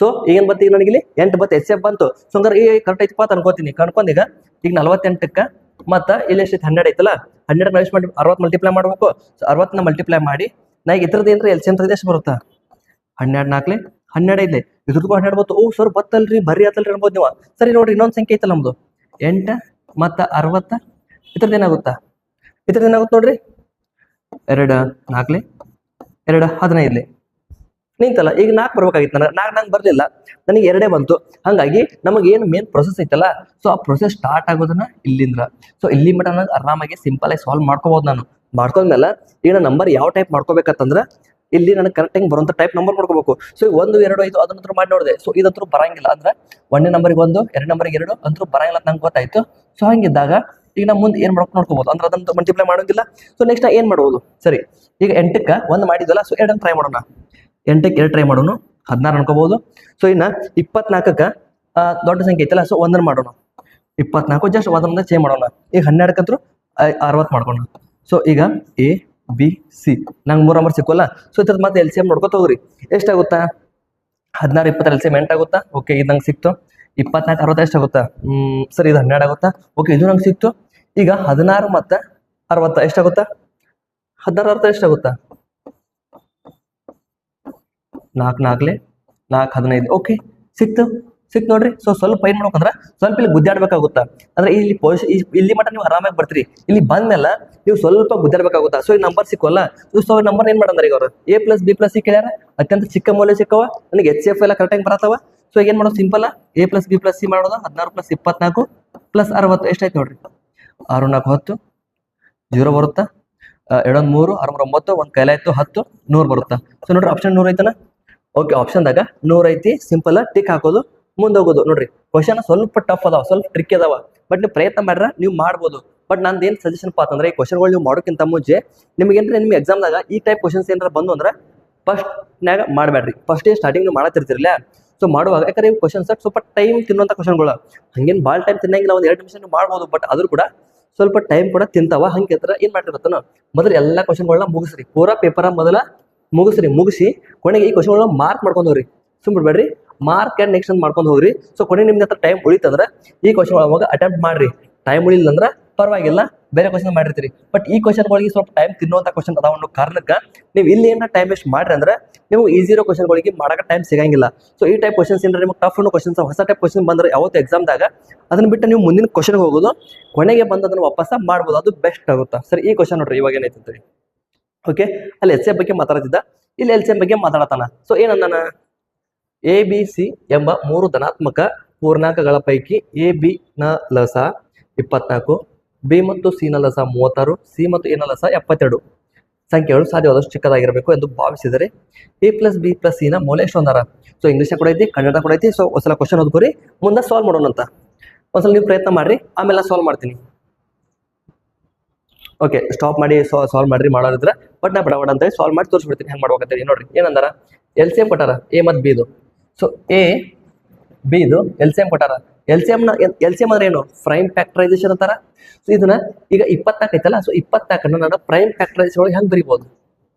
ಸೊ ಈಗೇನ್ ಬಂತು, ಈಗ ನನಗೆ ಇಲ್ಲಿ 8 ಬತ್ ಎಚ್ ಎಫ್ ಬಂತು. ಸೊ ಹಂಗಾರೆ ಈ ಕರೆಕ್ಟ್ ಐತಿಪ್ಪ ಅಂತ ಅನ್ಕೋತೀನಿ. ಕಣ್ಕೊಂಡ್ ಈಗ 48ಕ್ಕೆ ಮತ್ತ ಇಲ್ಲಿ ಎಷ್ಟೈತಿ 12 ಐತಲ್ಲ, 12 ನ ಮಾಡಿ 60 ಮಲ್ಟಿಪ್ಲೈ ಮಾಡ್ಬೇಕು. ಸೊ 60ನ ಮಲ್ಟಿಪ್ಲೈ ಮಾಡಿ ನಾ ಈಗ ಇದ್ರದ್ದು ಏನ್ರಿ ಎಲ್ ಸಿ ಎಂ ತೆಗೆದು ಎಷ್ಟು ಬರುತ್ತಾ, 12 4 12 ಐದ್ಲೆ ಇದ್ರದ್ದು 12 ಬಂತು. ಓ ಸರ್ ಬತ್ತಲ್ರಿ ಬರ್ರಿ ಆತಲ್ರಿ ಅನ್ಬೋದು ನೀವು. ಸರಿ ನೋಡ್ರಿ ಇನ್ನೊಂದು ಸಂಖ್ಯೆ ಐತಲ್ಲ ನಮ್ದು 8 ಮತ್ತ 60. ಇದ್ರದ್ದು ಏನಾಗುತ್ತಾ, ಇದ್ರದ್ದು ಏನಾಗುತ್ತೆ ನೋಡ್ರಿ 2 4 2 15 ನಿಂತಲ್ಲ. ಈಗ 4 ಬರ್ಬೇಕಾಗಿತ್ತು ನನಗೆ, 4 ನಂಗೆ ಬರ್ಲಿಲ್ಲ, ನನಗೆ 2 ಬಂತು. ಹಂಗಾಗಿ ನಮಗೆ ಏನು ಮೇನ್ ಪ್ರೊಸೆಸ್ ಐತಲ್ಲ, ಸೊ ಆ ಪ್ರೊಸೆಸ್ ಸ್ಟಾರ್ಟ್ ಆಗೋದನ್ನ ಇಲ್ಲಿಂದ. ಸೊ ಇಲ್ಲಿ ಮಟ್ಟ ನನಗೆ ಆರಾಮಾಗಿ ಸಿಂಪಲ್ ಆಗಿ ಸಾಲ್ವ್ ಮಾಡ್ಕೋಬಹುದು. ನಾನು ಮಾಡ್ಕೊಂಡ್ಮೇಲೆ ಈಗ ನಂಬರ್ ಯಾವ ಟೈಪ್ ಮಾಡ್ಕೋಬೇಕಂತಂದ್ರೆ ಇಲ್ಲಿ ನನಗೆ ಕರೆಕ್ಟಾಗಿ ಬರುವಂತ ಟೈಪ್ ನಂಬರ್ ಮಾಡ್ಕೋಬೇಕು. ಸೊ 1 2 5 ಅದನ್ನ ಮಾಡಿ ನೋಡಿದೆ. ಸೊ ಇದಂತೂ ಬರಂಗಿಲ್ಲ, ಅಂದ್ರೆ 1ನೇ ನಂಬರ್ಗೆ 1 2ನೇ ನಂಬರ್ಗೆ 2 ಅಂತೂ ಬರಂಗಿಲ್ಲ ಅಂತ ನಂಗೆ ಗೊತ್ತಾಯ್ತು. ಸೊ ಹಂಗಿದ್ದಾಗ ಈಗ ನಾ ಮುಂದೆ ಏನ್ ಮಾಡ್ಕೊಂಡು ನೋಡ್ಕೋಬಹುದು, ಅಂದ್ರೆ ಅದನ್ನ ಮಲ್ಟಿಪ್ಲೈ ಮಾಡೋಂಗಿಲ್ಲ. ಸೊ ನೆಕ್ಸ್ಟ್ ಏನ್ ಮಾಡ್ಬೋದು, ಸರಿ ಈಗ 8ಕ್ಕೆ 1 ಮಾಡಿದ್ವಲ್ಲ, ಸೊ 2 ಟ್ರೈ ಮಾಡೋಣ. 8ಕ್ಕೆ 2 ಟ್ರೈ ಮಾಡೋಣ, 16 ಅನ್ಕೋಬಹುದು. ಸೊ ಇನ್ನ 24ಕ್ಕೆ ದೊಡ್ಡ ಸಂಖ್ಯೆ ಐತಲ್ಲ, ಸೊ 1 ಮಾಡೋಣ. 24 ಜಸ್ಟ್ 1 ಚೇಂಜ್ ಮಾಡೋಣ. ಈಗ 12ಕ್ಕಂತೂ 60 ಮಾಡ್ಕೋಣ. ಸೊ ಈಗ ಎ ಬಿ ಸಿ ನಂಗೆ 3 ನಂಬರ್ ಸಿಕ್ಕಲ್ಲ. ಸೊ ಇದ್ರದ್ದು ಮತ್ತೆ ಎಲ್ ಸಿ ಎಂ ನೋಡ್ಕೊತ ಹೋಗ್ರಿ. ಎಷ್ಟಾಗುತ್ತಾ, 16 20 ಎಲ್ ಸಿ ಎಂ 8 ಆಗುತ್ತಾ. ಓಕೆ ಇದು ನಂಗೆ ಸಿಕ್ತು. 24 60 ಎಷ್ಟಾಗುತ್ತಾ, ಸರಿ ಇದು 12 ಆಗುತ್ತಾ. ಓಕೆ ಇದು ನಂಗೆ ಸಿಕ್ತು. ಈಗ 16 ಮತ್ತೆ 60 ಎಷ್ಟಾಗುತ್ತಾ, 16 60 ಎಷ್ಟಾಗುತ್ತಾ, 4 4 4 15. ಓಕೆ ಸಿಕ್ತು. ಸಿಕ್ ನೋಡ್ರಿ. ಸೊ ಸ್ವಲ್ಪ ಏನ್ ಮಾಡ್ಬೇಕಂದ್ರ ಸ್ವಲ್ಪ ಇಲ್ಲಿ ಗುದ್ದಾಡ್ಬೇಕಾಗುತ್ತಾ, ಅಂದ್ರೆ ಇಲ್ಲಿ ಇಲ್ಲಿ ಮಟ್ಟ ನೀವು ಆರಾಮಾಗಿ ಬರ್ತೀರಿ, ಇಲ್ಲಿ ಬಂದ್ಮೇಲೆ ನೀವು ಸ್ವಲ್ಪ ಗುದ್ದಾಡ್ಬೇಕಾಗುತ್ತಾ. ಸೊ ಈ ನಂಬರ್ ಸಿಕ್ಕವಲ್ಲ, ಸೊ ನಂಬರ್ ಏನ್ ಮಾಡಂದ್ರೆ ಈಗ ಅವರು A+B+C ಕೇಳ್ಯಾರ, ಅತ್ಯಂತ ಚಿಕ್ಕ ಮೌಲ್ಯ ಸಿಕ್ಕವ, ನನಗೆ HCF ಎಲ್ಲ ಕರೆಕ್ಟಾಗಿ ಬರತ್ತವ. ಸೊ ಏನ್ ಮಾಡೋದು ಸಿಂಪಲ್, A+B+C ಮಾಡೋದು 16 + 24 + 60 ಎಷ್ಟಾಯ್ತು ನೋಡ್ರಿ, 6 4 10 0 ಬರುತ್ತಾ, 2 3 6 9 1 ಕೈಲಾಯ್ತು 10 100 ಬರುತ್ತಾ. ಸೊ ನೋಡ್ರಿ ಆಪ್ಷನ್ 100 ಐತನ. ಓಕೆ, ಆಪ್ಷನ್ದಾಗ 100 ಐತಿ, ಸಿಂಪಲ್ ಟಿಕ್ ಹಾಕೋದು ಮುಂದೆ ಹೋಗೋದು. ನೋಡ್ರಿ ಕ್ವಶನ್ ಸ್ವಲ್ಪ ಟಫ್ ಅದಾವ, ಸ್ವಲ್ಪ ಟ್ರಿಕ್ ಅದಾವ, ಬಟ್ ನೀವು ಪ್ರಯತ್ನ ಮಾಡ್ರ ನೀವು ಮಾಡ್ಬೋದು. ಬಟ್ ನಂದು ಏನು ಸಜೆಷನ್ ಅಂತಂದ್ರೆ ಈ ಕ್ವಶನ್ಗಳು ನೀವು ಮಾಡೋಕ್ಕಿಂತ ಮುಂಚೆ ನಿಮ್ಗೆ ಏನ್ರಿ ನಿಮ್ಮ ಎಕ್ಸಾಮ್ದಾಗ ಈ ಟೈಪ್ ಕ್ವಶನ್ಸ್ ಏನಾರ ಬಂದು ಅಂದ್ರೆ ಫಸ್ಟ್ನಾಗ ಮಾಡಬೇಡ್ರಿ, ಫಸ್ಟೇ ಸ್ಟಾರ್ಟಿಂಗ್ ನೀವು ಮಾಡತ್ತಿರ್ತಿರಲ್ಲ. ಸೊ ಮಾಡುವಾಗ ಯಾಕಂದ್ರೆ ಇವು ಕ್ವಶನ್ಸ್ ಸ್ವಲ್ಪ ಟೈಮ್ ತಿನ್ನುವಂಥ ಕ್ವಶನ್ಗಳು, ಹಂಗೇನು ಭಾಳ ಟೈಮ್ ತಿನ್ನಂಗಿಲ್ಲ, ಒಂದು 2 ನಿಮಿಷ ನೀವು ಮಾಡ್ಬೋದು, ಬಟ್ ಆದ್ರೂ ಕೂಡ ಸ್ವಲ್ಪ ಟೈಮ್ ಕೂಡ ತಿಂತಾವ. ಹಂಗೆ ಏನ್ ಮಾಡಿರ್ತಾನ ಮೊದಲು ಎಲ್ಲ ಕ್ವಶನ್ಗಳನ್ನ ಮುಗಿಸ್ರಿ, ಪೂರಾ ಪೇಪರ ಮೊದಲ ಮುಗಿಸಿ ಕೊನೆಗೆ ಈ ಕ್ವಶನ್ಗಳನ್ನ ಮಾರ್ಕ್ ಮಾಡ್ಕೊಂಡು ಹೋಗ್ರಿ. ಸುಮ್ಬಿಡ್ಬೇಡ್ರಿ, ಮಾರ್ಕ್ ಆ್ಯಂಡ್ ನೆಕ್ಸ್ಟ್ ಮಾಡ್ಕೊಂಡು ಹೋಗ್ರಿ. ಸೊ ಕೊನೆಗೆ ನಿಮ್ಗೆ ಹತ್ರ ಟೈಮ್ ಉಳಿತಂದ್ರೆ ಈ ಕ್ವಶನ್ ಅವಾಗ ಅಟೆಂಪ್ಟ್ ಮಾಡ್ರಿ. ಟೈಮ್ ಉಳಿಲ್ಲ ಅಂದ್ರೆ ಪರವಾಗಿಲ್ಲ, ಬೇರೆ ಕ್ವಶನ್ ಮಾಡಿರ್ತೀರಿ. ಬಟ್ ಈ ಕ್ವಶನ್ಗಳಿಗೆ ಸ್ವಲ್ಪ ಟೈಮ್ ತಿನ್ನುವಂಥ ಕ್ವಶನ್ ಅದಾವ ಅನ್ನೋ ಕಾರಣಕ್ಕೆ ನೀವು ಇಲ್ಲಿ ಏನಾರ ಟೈಮ್ ವೇಸ್ಟ್ ಮಾಡ್ರಿ ಅಂದ್ರೆ ನೀವು ಈಸಿ ಇರೋ ಕ್ವಶನ್ಗಳಿಗೆ ಮಾಡಕ್ಕೆ ಟೈಮ್ ಸಿಗಂಗಿಲ್ಲ. ಸೊ ಈ ಟೈಪ್ ಕ್ವಶನ್ಸ್ ಏನಾರ ನಿಮ್ಗೆ ಟಫ್ ಅನ್ನೋ ಕ್ವಶನ್ಸ್, ಹೊಸ ಟೈಪ್ ಕ್ವಶನ್ ಬಂದ್ರೆ ಯಾವತ್ತು ಎಕ್ಸಾಮ್ದಾಗ ಅದನ್ನ ಬಿಟ್ಟು ನೀವು ಮುಂದಿನ ಕ್ವಶನ್ಗೆ ಹೋಗೋದು, ಕೊನೆಗೆ ಬಂದು ಅದನ್ನು ವಾಪಸ್ ಮಾಡ್ಬೋದು, ಅದು ಬೆಸ್ಟ್ ಆಗುತ್ತಾ. ಸರಿ, ಈ ಕ್ವಶನ್ ನೋಡ್ರಿ ಇವಾಗ ಏನೈತಿ. ಓಕೆ, ಅಲ್ಲಿ LCM ಬಗ್ಗೆ ಮಾತಾಡ್ತಿದ್ದ, ಇಲ್ಲಿ LCM ಬಗ್ಗೆ ಮಾತಾಡತಾನ. ಸೊ ಏನಂದಾನ, ABC ಎಂಬ 3 ಧನಾತ್ಮಕ ಪೂರ್ಣಾಂಕಗಳ ಪೈಕಿ AB ನ ಲಸ 24, B ಮತ್ತು C ನ ಲಸ 36, C ಮತ್ತು A ನ ಲಸ 72 ಸಂಖ್ಯೆಗಳು ಸಾಧ್ಯವಾದಷ್ಟು ಚಿಕ್ಕದಾಗಿರಬೇಕು ಎಂದು ಭಾವಿಸಿದರೆ A+B+C ನ ಮೌಲ್ಯ ಎಷ್ಟು ಅಂದಾರ. ಸೊ ಇಂಗ್ಲೀಷ್ ಕೂಡ ಐತಿ, ಕನ್ನಡ ಕೂಡ ಐತಿ. ಸೊ ಒಂದ್ಸಲ ಕ್ವಶನ್ ಓದ್ಕೊರಿ, ಮುಂದೆ ಸಾಲ್ವ್ ಮಾಡೋಣ ಅಂತ. ಒಂದ್ಸಲ ನೀವು ಪ್ರಯತ್ನ ಮಾಡ್ರಿ, ಆಮೇಲೆ ಸಾಲ್ವ್ ಮಾಡ್ತೀನಿ. ಓಕೆ, ಸ್ಟಾಪ್ ಮಾಡಿ ಸಾಲ್ವ್ ಮಾಡ್ರಿ ಮಾಡೋರಿದ್ರೆ. ಬಟ್ ನಾ ಬಡ ಅಂತ ಸಾಲ್ವ್ ಮಾಡಿ ತೋರಿಸ್ಬಿಡ್ತೀನಿ ಹೆಂಗೆ ಮಾಡ್ಬೇಕಂತೇಳಿ. ನೋಡ್ರಿ ಏನಂದಾರ, LCM ಕೊಟ್ಟಾರ A ಮತ್ತು B ದು. ಸೊ A B ದು LCM ಕೊಟ್ಟಾರ. LCM ಅಂದ್ರೆ ಏನು, ಪ್ರೈಮ್ ಫ್ಯಾಕ್ಟರೈಸೇಷನ್ ಅಂತಾರ. ಸೊ ಇದನ್ನ ಈಗ 24 ಐತಲ್ಲ, ಸೊ 24 ನಾನು ಪ್ರೈಮ್ ಫ್ಯಾಕ್ಟರೈಸೇಷನ್ ಒಳಗೆ ಹೆಂಗ್ ಬರಿಬೋದು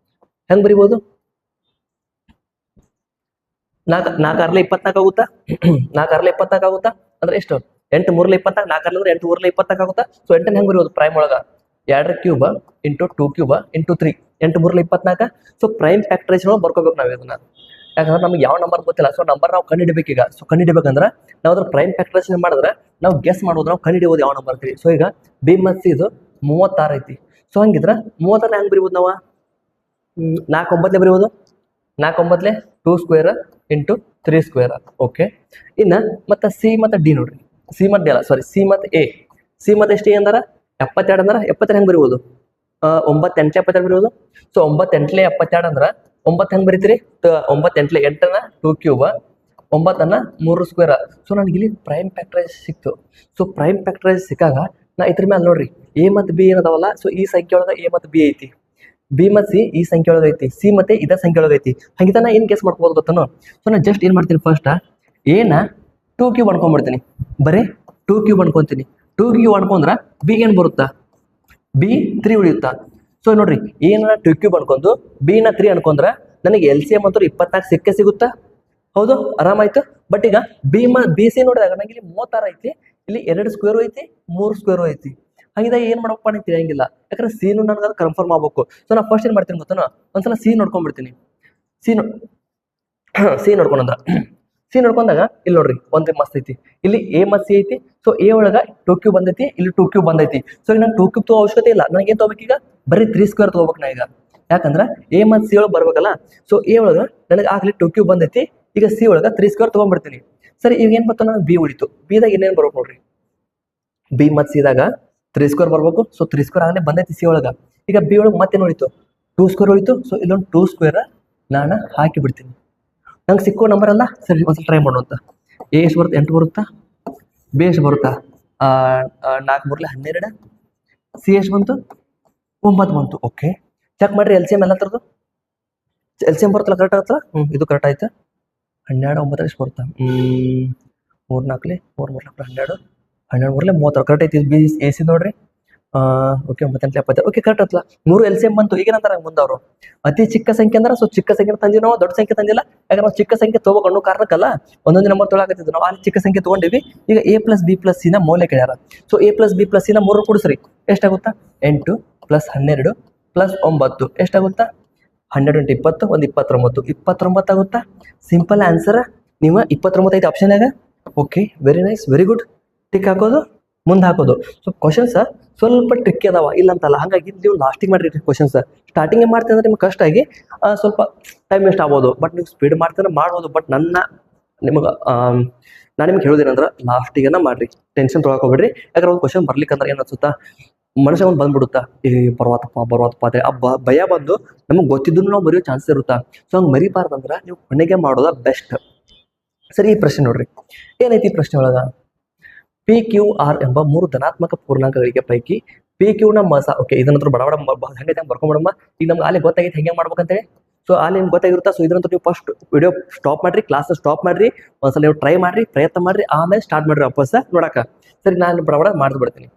4 6 24 ಆಗುತ್ತಾ, 4 6 24 ಆಗುತ್ತಾ, ಅಂದ್ರೆ ಎಷ್ಟು 8 3 24, 4 ಅಂದ್ರೆ 8 3 24 ಆಗುತ್ತಾ. ಸೊ 8 ಹೆಂಗ್ ಬರಿಬೋದು, ಪ್ರೈಮ್ ಒಳಗ 2 cube into 2 cube into 3, 8 3 24. So prime factorisation ಒಳಗೆ ಬರ್ಕೋಬೇಕು ನಾವು ಇದನ್ನ, ಯಾಕಂದ್ರೆ ನಮ್ಗೆ ಯಾವ ನಂಬರ್ ಗೊತ್ತಿಲ್ಲ. ಸೊ ನಂಬರ್ ನಾವು ಕಂಡುಹಿಡಿಬೇಕು. ಈಗ ಸೊ ಕಂಡುಹಿಡಿಬೇಕಂದ್ರೆ ನಾವು ಅದ್ರ ಪ್ರೈಮ್ ಫ್ಯಾಕ್ಟರೈಸೇಷನ್ ಮಾಡಿದ್ರೆ ನಾವು ಗೆಸ್ ಮಾಡ್ಬೋದು, ನಾವು ಕಂಡುಹಿಡಿಯೋದು ಯಾವ ನಂಬರ್ ಐತಿ. ಸೊ ಈಗ B ಮತ್ತು C ಇದು 36 ಐತಿ. ಸೊ ಹಂಗಿದ್ರೆ 36 ಹೆಂಗೆ ಬರಿಬೋದು ನಾವು, 4 9 ಬರಿಬೋದು, 4 9 2 ಸ್ಕ್ವೇರ್ ಇಂಟು 3 ಸ್ಕ್ವೇರ್. ಓಕೆ, ಇನ್ನು ಮತ್ತೆ C ಮತ್ತು D ನೋಡ್ರಿ, C ಮತ್ತು A. C ಮತ್ತು ಎಷ್ಟು ಅಂದಾರ 72 ಅಂದ್ರೆ 72 ಹೆಂಗೆ ಬರಿಬೋದು, 9 8 72 ಬರಿಬೋದು. ಸೊ 9 8 72 ಅಂದ್ರೆ 9 ಹೆಂಗೆ ಬರೀತೀರಿ, 9 8 8 2 ಕ್ಯೂಬ್, 9 3 ಸ್ಕ್ವೇರ್. ಸೊ ನನಗೆ ಇಲ್ಲಿ ಪ್ರೈಮ್ ಫ್ಯಾಕ್ಟರೈಸ್ ಸಿಕ್ತು. ಸೊ ಪ್ರೈಮ್ ಫ್ಯಾಕ್ಟರೈಸ್ ಸಿಕ್ಕಾಗ ನಾ ಇದ್ರ ಮೇಲೆ ನೋಡ್ರಿ A ಮತ್ತು B ಏನದಾವಲ್ಲ, ಸೊ ಈ ಸಂಖ್ಯೆ ಒಳಗೆ A ಮತ್ತು B ಐತಿ, B ಮತ್ತು C ಈ ಸಂಖ್ಯೆ ಒಳಗೆ ಐತಿ, C ಮತ್ತೆ ಇದ ಸಂಖ್ಯೆ ಒಳಗೆ ಐತಿ. ಹಂಗಿತ ನಾ ಏನು ಗೆಸ್ ಮಾಡ್ಕೋಬೋದು ಗೊತ್ತನೋ. ಸೊ ನಾ ಜಸ್ಟ್ ಏನು ಮಾಡ್ತೀನಿ, ಫಸ್ಟ್ A ನ 2 ಕ್ಯೂಬ್ ಅನ್ಕೊಂಡ್ಬಿಡ್ತೀನಿ, ಬರೀ 2 ಕ್ಯೂಬ್ ಅನ್ಕೊಂತೀನಿ. 2 ಕ್ಯೂಬ್ ಅನ್ಕೊಂಡ್ರೆ B ಏನು ಬರುತ್ತಾ, B 3 ಉಳಿಯುತ್ತಾ. ಸೊ ನೋಡ್ರಿ A ನ 2 ಕ್ಯೂಬ್ ಅನ್ಕೊಂಡು B ನ 3 ಅನ್ಕೊಂಡ್ರೆ ನನಗೆ LCM ಅಂತೂ 24 ಸಿಗುತ್ತಾ, ಹೌದು, ಆರಾಮಾಯ್ತು. ಬಟ್ ಈಗ BC ನೋಡಿದಾಗ ನನಗೆ ಇಲ್ಲಿ 36 ಐತಿ, ಇಲ್ಲಿ 2 ಸ್ಕ್ವೇರ್ ಐತಿ, 3 ಸ್ಕ್ವೇರ್ ಐತಿ. ಹಾಗಿದಾಗ ಏನ್ ಮಾಡಪ್ಪ ಅಂತ ತಿಳಿಯಂಗಿಲ್ಲ, ಯಾಕಂದ್ರೆ C ನನಗೆ ಅದು ಕನ್ಫರ್ಮ್ ಆಗ್ಬೇಕು. ಸೊ ನಾ ಫಸ್ಟ್ ಏನ್ ಮಾಡ್ತೀನಿ ಗೊತ್ತನೋ, ಒಂದ್ಸಲ C ನೋಡ್ಕೊಂಡ್ಬಿಡ್ತೀನಿ. C ನೋಡ್ಕೊಂಡ್ರ C ನೋಡ್ಕೊಂಡಾಗ ಇಲ್ಲಿ ನೋಡ್ರಿ ಒಂದ್ ಮಸ್ತ್ ಐತಿ, ಇಲ್ಲಿ A ಮತ್ತು C ಐತಿ. ಸೊ A ಒಳಗ 2 ಕ್ಯೂಬ್ ಬಂದೈತಿ, ಇಲ್ಲಿ 2 ಕ್ಯೂಬ್ ಬಂದೈತಿ. ಸೊ ಈಗ ನಂಗೆ 2 ಕ್ಯೂಬ್ ತಗೋ ಅವಶ್ಯಕತೆ ಇಲ್ಲ, ನನಗೆ ಏನ್ ತಗೋಬೇಕು ಈಗ, ಬರೀ 3 ಸ್ಕ್ವೇರ್ ತಗೋಬೇಕು ನಾ ಈಗ, ಯಾಕಂದ್ರೆ A ಮತ್ತು C ಒಳಗೆ ಬರ್ಬೇಕಲ್ಲ. ಸೊ A ಒಳಗ ನನಗೆ ಆಗ್ಲಿ 2 ಕ್ಯೂಬ್ ಬಂದೈತಿ, ಈಗ C ಒಳಗ 3 ಸ್ಕ್ವೇರ್ ತಗೊಂಡ್ಬಿಡ್ತೀನಿ. ಸರಿ, ಈಗ ಏನ್ ಬರ್ತಾವ ನನಗೆ B ಉಳಿತು. B ದಾಗ ಏನೇನು ಬರ್ಬೇಕು ನೋಡ್ರಿ, B ಮತ್ತು C ದಾಗ 3 ಸ್ಕ್ವೇರ್ ಬರ್ಬೇಕು. ಸೊ 3 ಸ್ಕ್ವೇರ್ ಆಗಲೇ ಬಂದೈತಿ C ಒಳಗ. ಈಗ B ಒಳಗೆ ಮತ್ತೇನು ಉಳಿತು, 2 ಸ್ಕ್ವೇರ್ ಉಳಿತು. ಸೊ ಇಲ್ಲೊಂದು 2 ಸ್ಕ್ವೇರ್ ನಾನು ಹಾಕಿ ಬಿಡ್ತೀನಿ. ನಂಗೆ ಸಿಕ್ಕೋ ನಂಬರ್ ಅಲ್ಲ, ಸರಿ ಒಂದ್ಸಲ ಟ್ರೈ ಮಾಡುವಂತ. A ಎಷ್ಟು ಬರುತ್ತೆ, 8 ಬರುತ್ತಾ, B ಎಷ್ಟು ಬರುತ್ತಾ, 4 3 12, C ಎಷ್ಟು ಬಂತು, 9 ಬಂತು. ಓಕೆ, ಚೆಕ್ ಮಾಡ್ರಿ LCM ಎಲ್ಲ ಥರದ್ದು. LCM ಬರುತ್ತಲ್ಲ, ಕರೆಕ್ಟ್ ಆಗುತ್ತಲ್ಲ. ಇದು ಕರೆಕ್ಟ್ ಆಯ್ತಾ, 12 9 ಎಷ್ಟು ಬರುತ್ತಾ, 3 4 3 3 12 12 3 36 ಕರೆಕ್ಟ್ ಐತಿ. B AC ನೋಡ್ರಿ, ಓಕೆ 9 8 72. ಓಕೆ ಕರೆಕ್ಟ್ ಆಯ್ತಲ್ಲ, 3 LCM ಬಂತು. ಈಗ ನಂತರ ಮುಂದೆ ಅವರು ಅತಿ ಚಿಕ್ಕ ಸಂಖ್ಯೆ ಅಂದ್ರೆ, ಸೊ ಚಿಕ್ಕ ಸಂಖ್ಯೆ ತಂದಿವಿ ನಾವು, ದೊಡ್ಡ ಸಂಖ್ಯೆ ತಂದಿಲ್ಲ. ಯಾಕಂದ್ರೆ ನಾವು ಚಿಕ್ಕ ಸಂಖ್ಯೆ ತಗೋಬೇಕು ಕಾರಣಕ್ಕಲ್ಲ, ಒಂದೊಂದು ನಂಬರ್ ತೊಗೊಳಕತ್ತಿದ್ದು ನಾವು, ಅಲ್ಲಿ ಚಿಕ್ಕ ಸಂಖ್ಯೆ ತಗೊಂಡಿವಿ. ಈಗ A+B+C ನ ಮೌಲ್ಯ ಕೇಳ್ಯಾರ. ಸೊ A+B+C ನ 3 ಕೂಡಿಸ್ರಿ, ಎಷ್ಟಾಗುತ್ತಾ, 8 + 12 + 9 ಎಷ್ಟಾಗುತ್ತಾ, 12 × 20 1 29 29 ಆಗುತ್ತಾ. Simple answer. ನೀವು 29 ಐತೆ ಆಪ್ಷನ್ಯಾಗ, okay, very nice, very good. Tick ಹಾಕೋದು, ಮುಂದೆ ಹಾಕೋದು. ಸೊ ಕ್ವಶನ್ಸ್ ಸ್ವಲ್ಪ ಟ್ರಿಕ್ ಅದಾವ, ಇಲ್ಲ ಅಂತಲ್ಲ. ಹಾಗಾಗಿ ನೀವು ಲಾಸ್ಟಿಗೆ ಮಾಡಿರಿ ಕ್ವಶನ್ಸ್. ಸ್ಟಾರ್ಟಿಂಗ್ ಮಾಡ್ತೀನಿ ಅಂದ್ರೆ ನಿಮ್ಗೆ ಕಷ್ಟ ಆಗಿ ಸ್ವಲ್ಪ ಟೈಮ್ ವೇಸ್ಟ್ ಆಗ್ಬೋದು. ಬಟ್ ನೀವು ಸ್ಪೀಡ್ ಮಾಡ್ತಾರೆ ಮಾಡ್ಬೋದು. ಬಟ್ ನಿಮಗೆ ನಾನು ನಿಮ್ಗೆ ಹೇಳೋದೇನಂದ್ರೆ ಲಾಸ್ಟಿಗೆನ ಮಾಡ್ರಿ, ಟೆನ್ಷನ್ ತೊಗೊಳ್ಕೊಬೇಡ್ರಿ. ಯಾಕಂದ್ರೆ ಒಂದು ಕ್ವಶನ್ ಬರ್ಲಿಕ್ಕೆ ಅಂದ್ರೆ ಏನು ಅನ್ಸುತ್ತಾ, ಮನುಷ್ಯ ಒಂದು ಬಂದ್ಬಿಡುತ್ತಾ, ಬರುವತ್ತಪ್ಪ ಅದೇ ಆ ಭಯ ಬಂದು ನಮಗೆ ಗೊತ್ತಿದ್ದು ನಾವು ಬರೆಯೋ ಚಾನ್ಸಸ್ ಇರುತ್ತಾ. ಸೊ ಹಂಗೆ ಮರಿಬಾರ್ದಂದ್ರೆ ನೀವು ಕೊನೆಗೆ ಮಾಡೋದ ಬೆಸ್ಟ್. ಸರಿ, ಈ ಪ್ರಶ್ನೆ ನೋಡ್ರಿ, ಏನೈತಿ ಈ ಪ್ರಶ್ನೆ ಒಳಗ? ಪಿ ಕ್ಯೂ ಆರ್ ಎಂಬ 3 ಧನಾತ್ಮಕ ಪೂರ್ಣಾಂಕಗಳಿಗೆ ಪೈಕಿ ಪಿ ಕ್ಯೂನ ಮಸ. ಓಕೆ, ಇದನ್ನಂತರ ಬಡಬಡ ಹಂಗೆ ಬರ್ಕೊಂಡ್ಬಿಡಮ್ಮ. ಈಗ ನಮ್ಗೆ ಅಲ್ಲಿ ಗೊತ್ತಾಗೈತೆ ಹೆಂಗೆ ಮಾಡ್ಬೇಕಂತೇಳಿ. ಸೊ ಅಲ್ಲಿ ನಿಮ್ಗೆ ಗೊತ್ತಾಗಿರುತ್ತಾ. ಸೊ ಇದನ್ನಂತರ ನೀವು ಫಸ್ಟ್ ವಿಡಿಯೋ ಸ್ಟಾಪ್ ಮಾಡ್ರಿ, ಕ್ಲಾಸ್ ಸ್ಟಾಪ್ ಮಾಡ್ರಿ, ಒಂದ್ಸಲ ನೀವು ಟ್ರೈ ಮಾಡ್ರಿ, ಪ್ರಯತ್ನ ಮಾಡ್ರಿ, ಆಮೇಲೆ ಸ್ಟಾರ್ಟ್ ಮಾಡ್ರಿ ವಾಪಸ್ ನೋಡಕ. ಸರಿ, ನಾನು ಬಡಬಡ ಮಾಡ್ಬಿಡ್ತೀನಿ.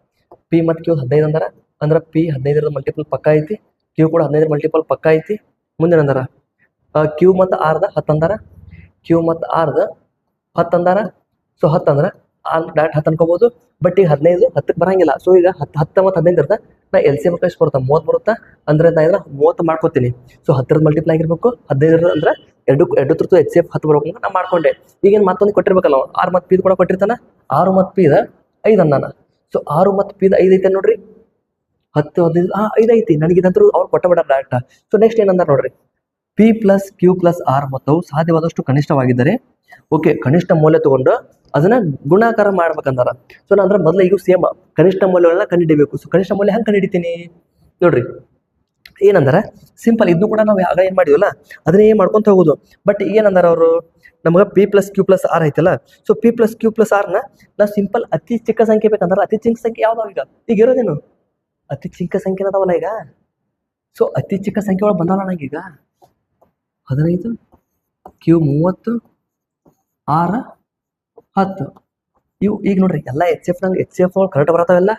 ಪಿ ಮತ್ತು ಕ್ಯೂ 15 ಅಂದ್ರೆ ಪಿ 15 ಮಲ್ಟಿಪಲ್ ಪಕ್ಕ ಐತಿ, ಕ್ಯೂ ಕೂಡ 15 ಮಲ್ಟಿಪಲ್ ಪಕ್ಕ ಐತಿ. ಮುಂದೆ ಅಂದಾರ ಕ್ಯೂ ಮತ್ತು ಆರ್ದ 10 ಕ್ಯೂ ಮತ್ತು ಆರ್ದ 10 ಸೊ 10 ಅಂದ್ರೆ ಡೈರೆಕ್ಟ್ 10 ಅನ್ಕೋಬಹುದು. ಬಟ್ ಈಗ 15 10ಕ್ಕೆ ಬರಂಗಿಲ್ಲ. ಸೊ ಈಗ 10 ಮತ್ತು 15 ಇರ್ತಾ ನಾ ಎಲ್ ಸಿ ಎಮ್ ಎಷ್ಟು ಬರುತ್ತಾ, 30 ಬರುತ್ತಾ. ಅಂದ್ರೆ ನಾ ಇದ್ರೆ 30 ಮಾಡ್ಕೋತೀನಿ. ಸೊ 10 ಮಲ್ಟಿಪ್ಲೈ ಆಗಿರ್ಬೇಕು, 15 ಅಂದ್ರೆ ಎರಡು ತುರ್ತು ಎಚ್ ಸಿ ಎಫ್ 10 ಬರ್ಬೇಕು ನಾ ಮಾಡ್ಕೊಂಡೆ. ಈಗೇನು ಮತ್ತೊಂದು ಕೊಟ್ಟಿರ್ಬೇಕಲ್ಲ, 6 ಮತ್ತು ಪಿ ಕೂಡ ಕೊಟ್ಟಿರ್ತಾನ. 6 ಮತ್ತು ಪಿ 5 ಅಂದಾನ. ಸೊ 6 ಮತ್ತು ಪಿ 5 ಐತೆ ನೋಡ್ರಿ. 10 15 5 ಐತಿ. ನನಗಿದಂತರೂ ಅವ್ರು ಕೊಟ್ಟಬಿಡ ಡೈರೆಕ್ಟ್. ಸೊ ನೆಕ್ಸ್ಟ್ ಏನಂದಾರ ನೋಡ್ರಿ, p plus Q plus r ಮೊತ್ತವು ಸಾಧ್ಯವಾದಷ್ಟು ಕನಿಷ್ಠವಾಗಿದ್ದರೆ ಓಕೆ, ಕನಿಷ್ಠ ಮೌಲ್ಯ ತಗೊಂಡು ಅದನ್ನ ಗುಣಾಕಾರ ಮಾಡ್ಬೇಕಂದಾರ. ಸೊ ನಾ ಅಂದ್ರೆ ಮೊದಲು ಈಗ ಸೇಮ್ ಕನಿಷ್ಠ ಮೌಲ್ಯಗಳನ್ನ ಕಂಡುಹಿಡಿಬೇಕು. ಸೊ ಕನಿಷ್ಠ ಮೌಲ್ಯ ಹೆಂಗೆ ಕಂಡುಹಿಡಿತೀನಿ ನೋಡ್ರಿ. ಏನಂದಾರ ಸಿಂಪಲ್, ಇದನ್ನು ಕೂಡ ನಾವು ಆಗ ಏನು ಮಾಡಿವಲ್ಲ ಅದನ್ನೇ ಮಾಡ್ಕೊಂತ ಹೋಗೋದು. ಬಟ್ ಏನಂದಾರ ಅವರು, ನಮಗೆ P plus Q plus R ಐತಲ್ಲ. So P plus Q plus ಆರ್ನ ನಾವು ಸಿಂಪಲ್ ಅತಿ ಚಿಕ್ಕ ಸಂಖ್ಯೆ ಬೇಕಂದ್ರೆ ಅತಿ ಚಿಕ್ಕ ಸಂಖ್ಯೆ ಯಾವ್ದಾವ ಈಗ ಇರೋದೇನು ಅತಿ ಚಿಕ್ಕ ಸಂಖ್ಯೆ ಅದಾವಲ್ಲ ಈಗ. ಸೊ ಅತಿ ಚಿಕ್ಕ ಸಂಖ್ಯೆ ಒಳಗೆ ಬಂದಲ್ಲ ನಂಗೀಗ 15 ಕ್ಯೂ 30 ಆರ್ 10 ಇವು. ಈಗ ನೋಡ್ರಿ ಎಲ್ಲ ಎಚ್ ಎಫ್ ಕರೆಕ್ಟ್ ಬರತ್ತಾವೆಲ್ಲ.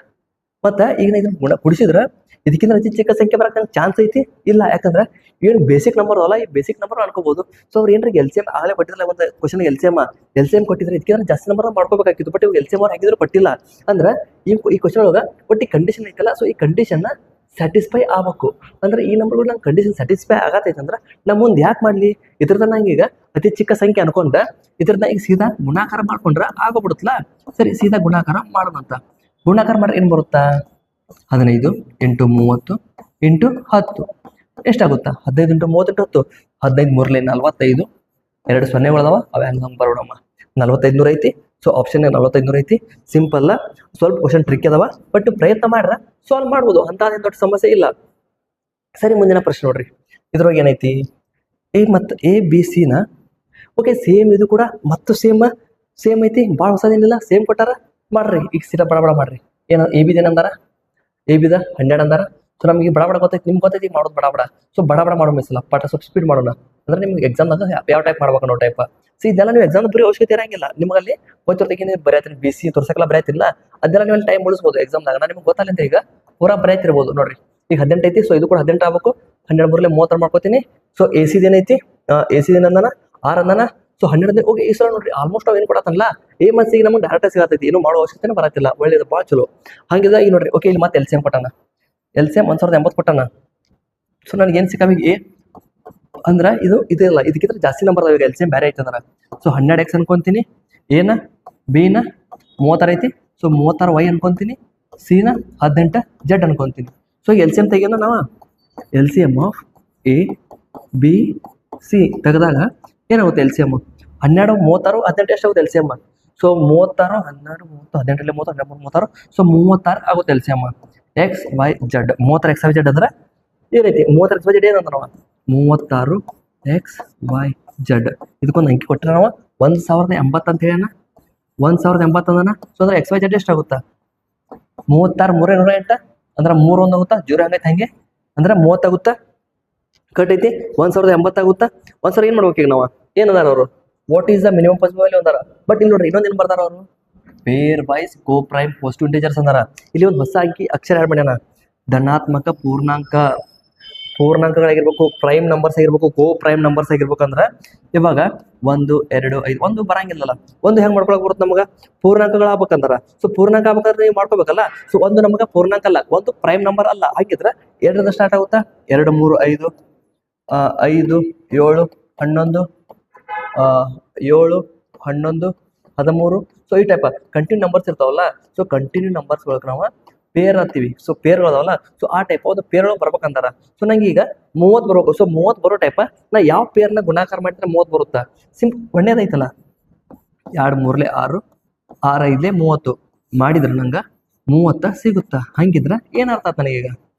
ಮತ್ತು ಈಗ ನಾ ಇದನ್ನ ಗುಣ ಕುಡಿಸಿದ್ರೆ ಇದಕ್ಕಿಂತ ಅತಿ ಚಿಕ್ಕ ಸಂಖ್ಯೆ ಬರಕ್ಕೆ ನಂಗೆ ಚಾನ್ಸ್ ಐತಿ ಇಲ್ಲ. ಯಾಕಂದ್ರೆ ಏನು ಬೇಸಿಕ್ ನಂಬರ್ ಅಲ್ಲ, ಈ ಬೇಸಿಕ್ ನಂಬರ್ ಅನ್ಕೋಬಹುದು. ಸೊ ಅವ್ರು ಏನ್ರಿ ಎಲ್ ಸಿ ಎಮ್ ಆಗಲೇ ಕೊಟ್ಟಿದ್ರಲ್ಲ ಒಂದು ಕ್ವಶನ್, ಎಲ್ ಸಿ ಎಮ್ ಕೊಟ್ಟಿದ್ರೆ ಇದಕ್ಕಿಂತ ಜಾಸ್ತಿ ನಂಬರ್ ಮಾಡ್ಕೋಬೇಕಾಗಿತ್ತು. ಬಟ್ ಇವಾಗ ಎಲ್ ಸಿ ಎಮ್ ಅವ್ರು ಹಾಕಿದ್ರು ಕೊಟ್ಟಿಲ್ಲ. ಅಂದ್ರೆ ಈ ಕ್ವಶನ್ ಒಳಗೆ ಒಟ್ಟು ಈ ಕಂಡೀಷನ್ ಐತಲ್ಲ. ಸೊ ಈ ಕಂಡೀಷನ್ನ ಸ್ಯಾಟಿಸ್ಫೈ ಆಗ್ಬೇಕು. ಅಂದ್ರೆ ಈ ನಂಬರ್ಗಳು ನಂಗೆ ಕಂಡೀಷನ್ ಸ್ಯಾಟಿಸ್ಫೈ ಆಗತ್ತೈತೆ ಅಂದ್ರೆ ನಾ ಮುಂದೆ ಯಾಕೆ ಮಾಡಲಿ. ಇದ್ರದ್ದು ನಂಗೆ ಈಗ ಅತಿ ಚಿಕ್ಕ ಸಂಖ್ಯೆ ಅನ್ಕೊಂಡ್ರೆ ಇದ್ರನ್ನ ಈಗ ಸೀದಾ ಗುಣಾಕಾರ ಮಾಡ್ಕೊಂಡ್ರೆ ಆಗೋಗ್ಬಿಡುತ್ತಲ್ಲ. ಸರಿ, ಸೀದಾ ಗುಣಾಕಾರ ಮಾಡೋಣಂತ. ಗುಣಾಕಾರ ಮಾಡ್ರೆ ಏನು ಬರುತ್ತಾ, 15 × 30 × 10 ಎಷ್ಟಾಗುತ್ತಾ, 15 × 30 × 10 15 3 45. 2 ಸೊನ್ನೆಗಳದಾವ, ಅವ ಹೆಂಗೆ ಬರೋಣಮ್ಮ. 4500 ಐತಿ. ಸೊ ಆಪ್ಷನ್ 4500 ಐತಿ. ಸಿಂಪಲ್, ಸ್ವಲ್ಪ ಕ್ವಶನ್ ಟ್ರಿಕ್ ಅದಾವ. ಬಟ್ ಪ್ರಯತ್ನ ಮಾಡ್ರೆ ಸಾಲ್ವ್ ಮಾಡ್ಬೋದು, ಅಂತದೇನು ದೊಡ್ಡ ಸಮಸ್ಯೆ ಇಲ್ಲ. ಸರಿ, ಮುಂದಿನ ಪ್ರಶ್ನೆ ನೋಡ್ರಿ. ಇದ್ರೊಳಗೆ ಏನೈತಿ, ಎ ಮತ್ತು ಎ ಬಿ ಸಿನ ಓಕೆ ಸೇಮ್, ಇದು ಕೂಡ ಮತ್ತು ಸೇಮ್ ಐತಿ. ಭಾಳ ಹೊಸದೇನಿಲ್ಲ, ಸೇಮ್ ಕೊಟ್ಟಾರ ಮಾಡ್ರಿ. ಈಗ ಸೀದಾ ಬಡ ಮಾಡ್ರಿ. ಎ ಬಿದ ಏನಂದಾರ, ಎ ಬಿದ 12 ಅಂದಾರ. ಸೊ ನಮಗೆ ಬಡ ಗೊತ್ತೈತಿ, ನಿಮ್ಗೆ ಗೊತ್ತೈತಿ ಮಾಡೋದು ಬಡ. ಸೊ ಬಡ ಮಾಡೋ ಮಿಸಲ್ಲ ಪಾಠ ಸ್ವಲ್ಪ ಸ್ಪೀಡ್ ಮಾಡೋಣ. ಅಂದ್ರೆ ನಿಮ್ಗೆ ಎಕ್ಸಾಮ್ದಾಗ ಯಾವ ಟೈಪ್ ಮಾಡ್ಬೇಕು ಅನ್ನೋ ಟೈಪ್. ಸೊ ಇದೆಲ್ಲ ನೀವು ಎಕ್ಸಾಮ್ ಬರೀ ಅವಶ್ಯಕತೆ ಇರಂಗಿಲ್ಲ. ನಿಮಗಲ್ಲಿ ಗೊತ್ತಿರ್ತೀವಿ ಬರೆಯತ್ತೀನಿ, ಬಿ ಸಿ ತೋರ್ಸಕ್ಕೆಲ್ಲ ಬರೆಯತಿಲ್ಲ. ಅದೆಲ್ಲ ನೀವು ಟೈಮ್ ಉಳಿಸ್ಬೋದು ಎಕ್ಸಾಮ್ದಾಗ. ನಾನು ನಿಮ್ಗೆ ಗೊತ್ತಲ್ಲ ಈಗ ಪೂರಾ ಬರೆಯತಿರ್ಬೋದು ನೋಡ್ರಿ. ಈಗ 18 ಐತಿ. ಸೊ ಇದು ಕೂಡ 18 ಆಗ್ಬೇಕು. 12 3 30 ಮಾಡ್ಕೋತೀನಿ. ಸೊ ಎ ಸಿ ಏನೈತಿ, ಎ ಸಿ ಏನಂದಾನ 6 ಅಂದಾನ. So 12 okay. ಈ ಸಲ ನೋಡ್ರಿ ಆಲ್ಮೋಸ್ಟ್ ಅವ್ ಏನು ಕೊಡತ್ತಲ್ಲ, ಎ ಮತ್ತು ಸಿ ನಮಗೆ ಡೈರೆಕ್ಟ್ ಸಿಗತೈತಿ, ಏನು ಮಾಡೋ ಅವಶ್ಯಕತೆ ಬರತ್ತಿಲ್ಲ. ಒಳ್ಳೇದು, ಭಾಳ ಚಲೋ. ಹಂಗಿದ ಈಗ ನೋಡ್ರಿ. ಓಕೆ, ಇಲ್ಲಿ ಮತ್ತೆ ಎಲ್ ಸಿ ಎಮ್ ಕೊಟ್ಟಾನ. ಎಲ್ ಸಿ ಎಮ್ 1080 ಕೊಟ್ಟಾನ. ಸೊ ನನಗೆ ಏನು ಸಿಕ್ಕಾಗ ಎ ಅಂದ್ರೆ ಇದೆಲ್ಲ ಇದಕ್ಕಿಂತ ಜಾಸ್ತಿ ನಂಬರ್ ಅದಾವ. ಈಗ ಎಲ್ ಸಿ ಎಮ್ ಬೇರೆ ಐತೆ ಅಂದ್ರೆ ಸೊ 12x ಅನ್ಕೊಂತೀನಿ. ಎನ ಬಿನ 36 ಐತಿ. ಸೊ 36 ವೈ ಅನ್ಕೊಂತೀನಿ. ಸಿನ 18 ಜೆಡ್ ಅನ್ಕೊಂತೀನಿ. ಸೊ ಎಲ್ ಸಿ ಎಮ್ ತೆಗಿಯೋಣ ನಾವು. L C M of A B C ತೆಗೆದಾಗ ಏನಾಗುತ್ತೆ, ಎಲ್ ಸಿ ಎಮ್ 12 36 18 ಎಷ್ಟಾಗುತ್ತೆ L C M. So 36 12 30 18 30 13 36. So 36 ಆಗುತ್ತೆ L C M. X Y Z 36 X Y Z ಅಂದ್ರೆ ಏನೈತಿ, 36 ಎಕ್ಸ್ ವೈ ಜೆಡ್ ಏನಂದ್ರೆ ನಾವು 36 ಎಕ್ಸ್ ವೈ ಜೆಡ್. ಇದಕ್ಕೊಂದು ಅಂಕಿ ಕೊಟ್ಟರೆ ನಾವು 1080 ಅಂತ ಹೇಳೋಣ. 1080 ಅಂದನ. ಸೊ ಅಂದ್ರೆ ಎಕ್ಸ್ ವೈ ಜೆಡ್ ಎಷ್ಟಾಗುತ್ತಾ, 36 3 108 ಅಂದ್ರೆ 3 1 ಆಗುತ್ತಾ, 0 ಹಂಗೈತೆ ಹಂಗೆ ಅಂದ್ರೆ 30 ಆಗುತ್ತಾ, ಕಟ್ ಐತಿ. 1080 ಆಗುತ್ತಾ. ಒಂದ್ಸಲ ಏನು ಮಾಡ್ಬೇಕು ಈಗ ನಾವು, ಏನದಾರ ಅವರು what is the minimum possible value ಅಂದಾರ. ಬಟ್ ಇಲ್ಲಿ ನೋಡ್ರಿ ಇನ್ನೊಂದು ಏನು ಬರ್ದಾರ ಅವರು, ಪೇರ್ ವೈಸ್ ಕೋ ಪ್ರೈಮ್ ಪಾಸಿಟಿವ್ ಇಂಟಿಜರ್ಸ್ ಅಂದಾರ. ಇಲ್ಲಿ ಒಂದು ಹೊಸ ಅಂಕಿ ಅಕ್ಷರ ಆಡ್ ಮಾಡ್ಯಾನ. ಧನಾತ್ಮಕ ಪೂರ್ಣಾಂಕಗಳಾಗಿರ್ಬೇಕು, ಪ್ರೈಮ್ ನಂಬರ್ಸ್ ಆಗಿರ್ಬೇಕು, ಕೋ ಪ್ರೈಮ್ ನಂಬರ್ಸ್ ಆಗಿರ್ಬೇಕಂದ್ರೆ ಇವಾಗ 1 2 5 ಒಂದು ಬರಂಗಿಲ್ಲಲ್ಲ. ಒಂದು ಹೆಂಗೆ ಮಾಡ್ಕೊಳಕ್ ಬರುತ್ತೆ ನಮಗೆ, ಪೂರ್ಣಾಂಕಗಳು ಆಗ್ಬೇಕಂದಾರ. ಸೊ ಪೂರ್ಣಾಂಕ ಆಗ್ಬೇಕಾದ್ರೆ ನೀವು ಮಾಡ್ಕೋಬೇಕಲ್ಲ. ಸೊ ಒಂದು ನಮಗೆ ಪೂರ್ಣಾಂಕ ಅಲ್ಲ, ಒಂದು ಪ್ರೈಮ್ ನಂಬರ್ ಅಲ್ಲ. ಹಾಗಿದ್ರೆ 2ರಿಂದ ಸ್ಟಾರ್ಟ್ ಆಗುತ್ತಾ, 2 3 5 5 7 11 7 11 13. ಸೊ ಈ ಟೈಪ್ ಕಂಟಿನ್ಯೂ ನಂಬರ್ಸ್ ಇರ್ತಾವಲ್ಲ, ಸೊ ಕಂಟಿನ್ಯೂ ನಂಬರ್ಸ್ಗಳಿಗೆ ನಾವು ಪೇರ್ ಅಂತೀವಿ. ಸೊ ಪೇರ್ಗಳು ಅದಾವಲ್ಲ, ಸೊ ಆ ಟೈಪ್ ಒಂದು ಪೇರ್ಗಳು ಬರ್ಬೇಕಂತಾರ. ಸೊ ನಂಗೆ ಈಗ 30 ಬರ್ಬೇಕು. ಸೊ 30 ಬರೋ ಟೈಪ್ ನಾ ಯಾವ ಪೇರ್ನ ಗುಣಾಕಾರ ಮಾಡಿದ್ರೆ 30 ಬರುತ್ತಾ? ಒಳ್ಳೇದೈತಲ್ಲ. 2 3 6, 6 5 30 ಮಾಡಿದ್ರೆ ನಂಗೆ 30 ಸಿಗುತ್ತಾ? ಹಂಗಿದ್ರೆ ಏನರ್ಥ ಆತ ನನಗೀಗ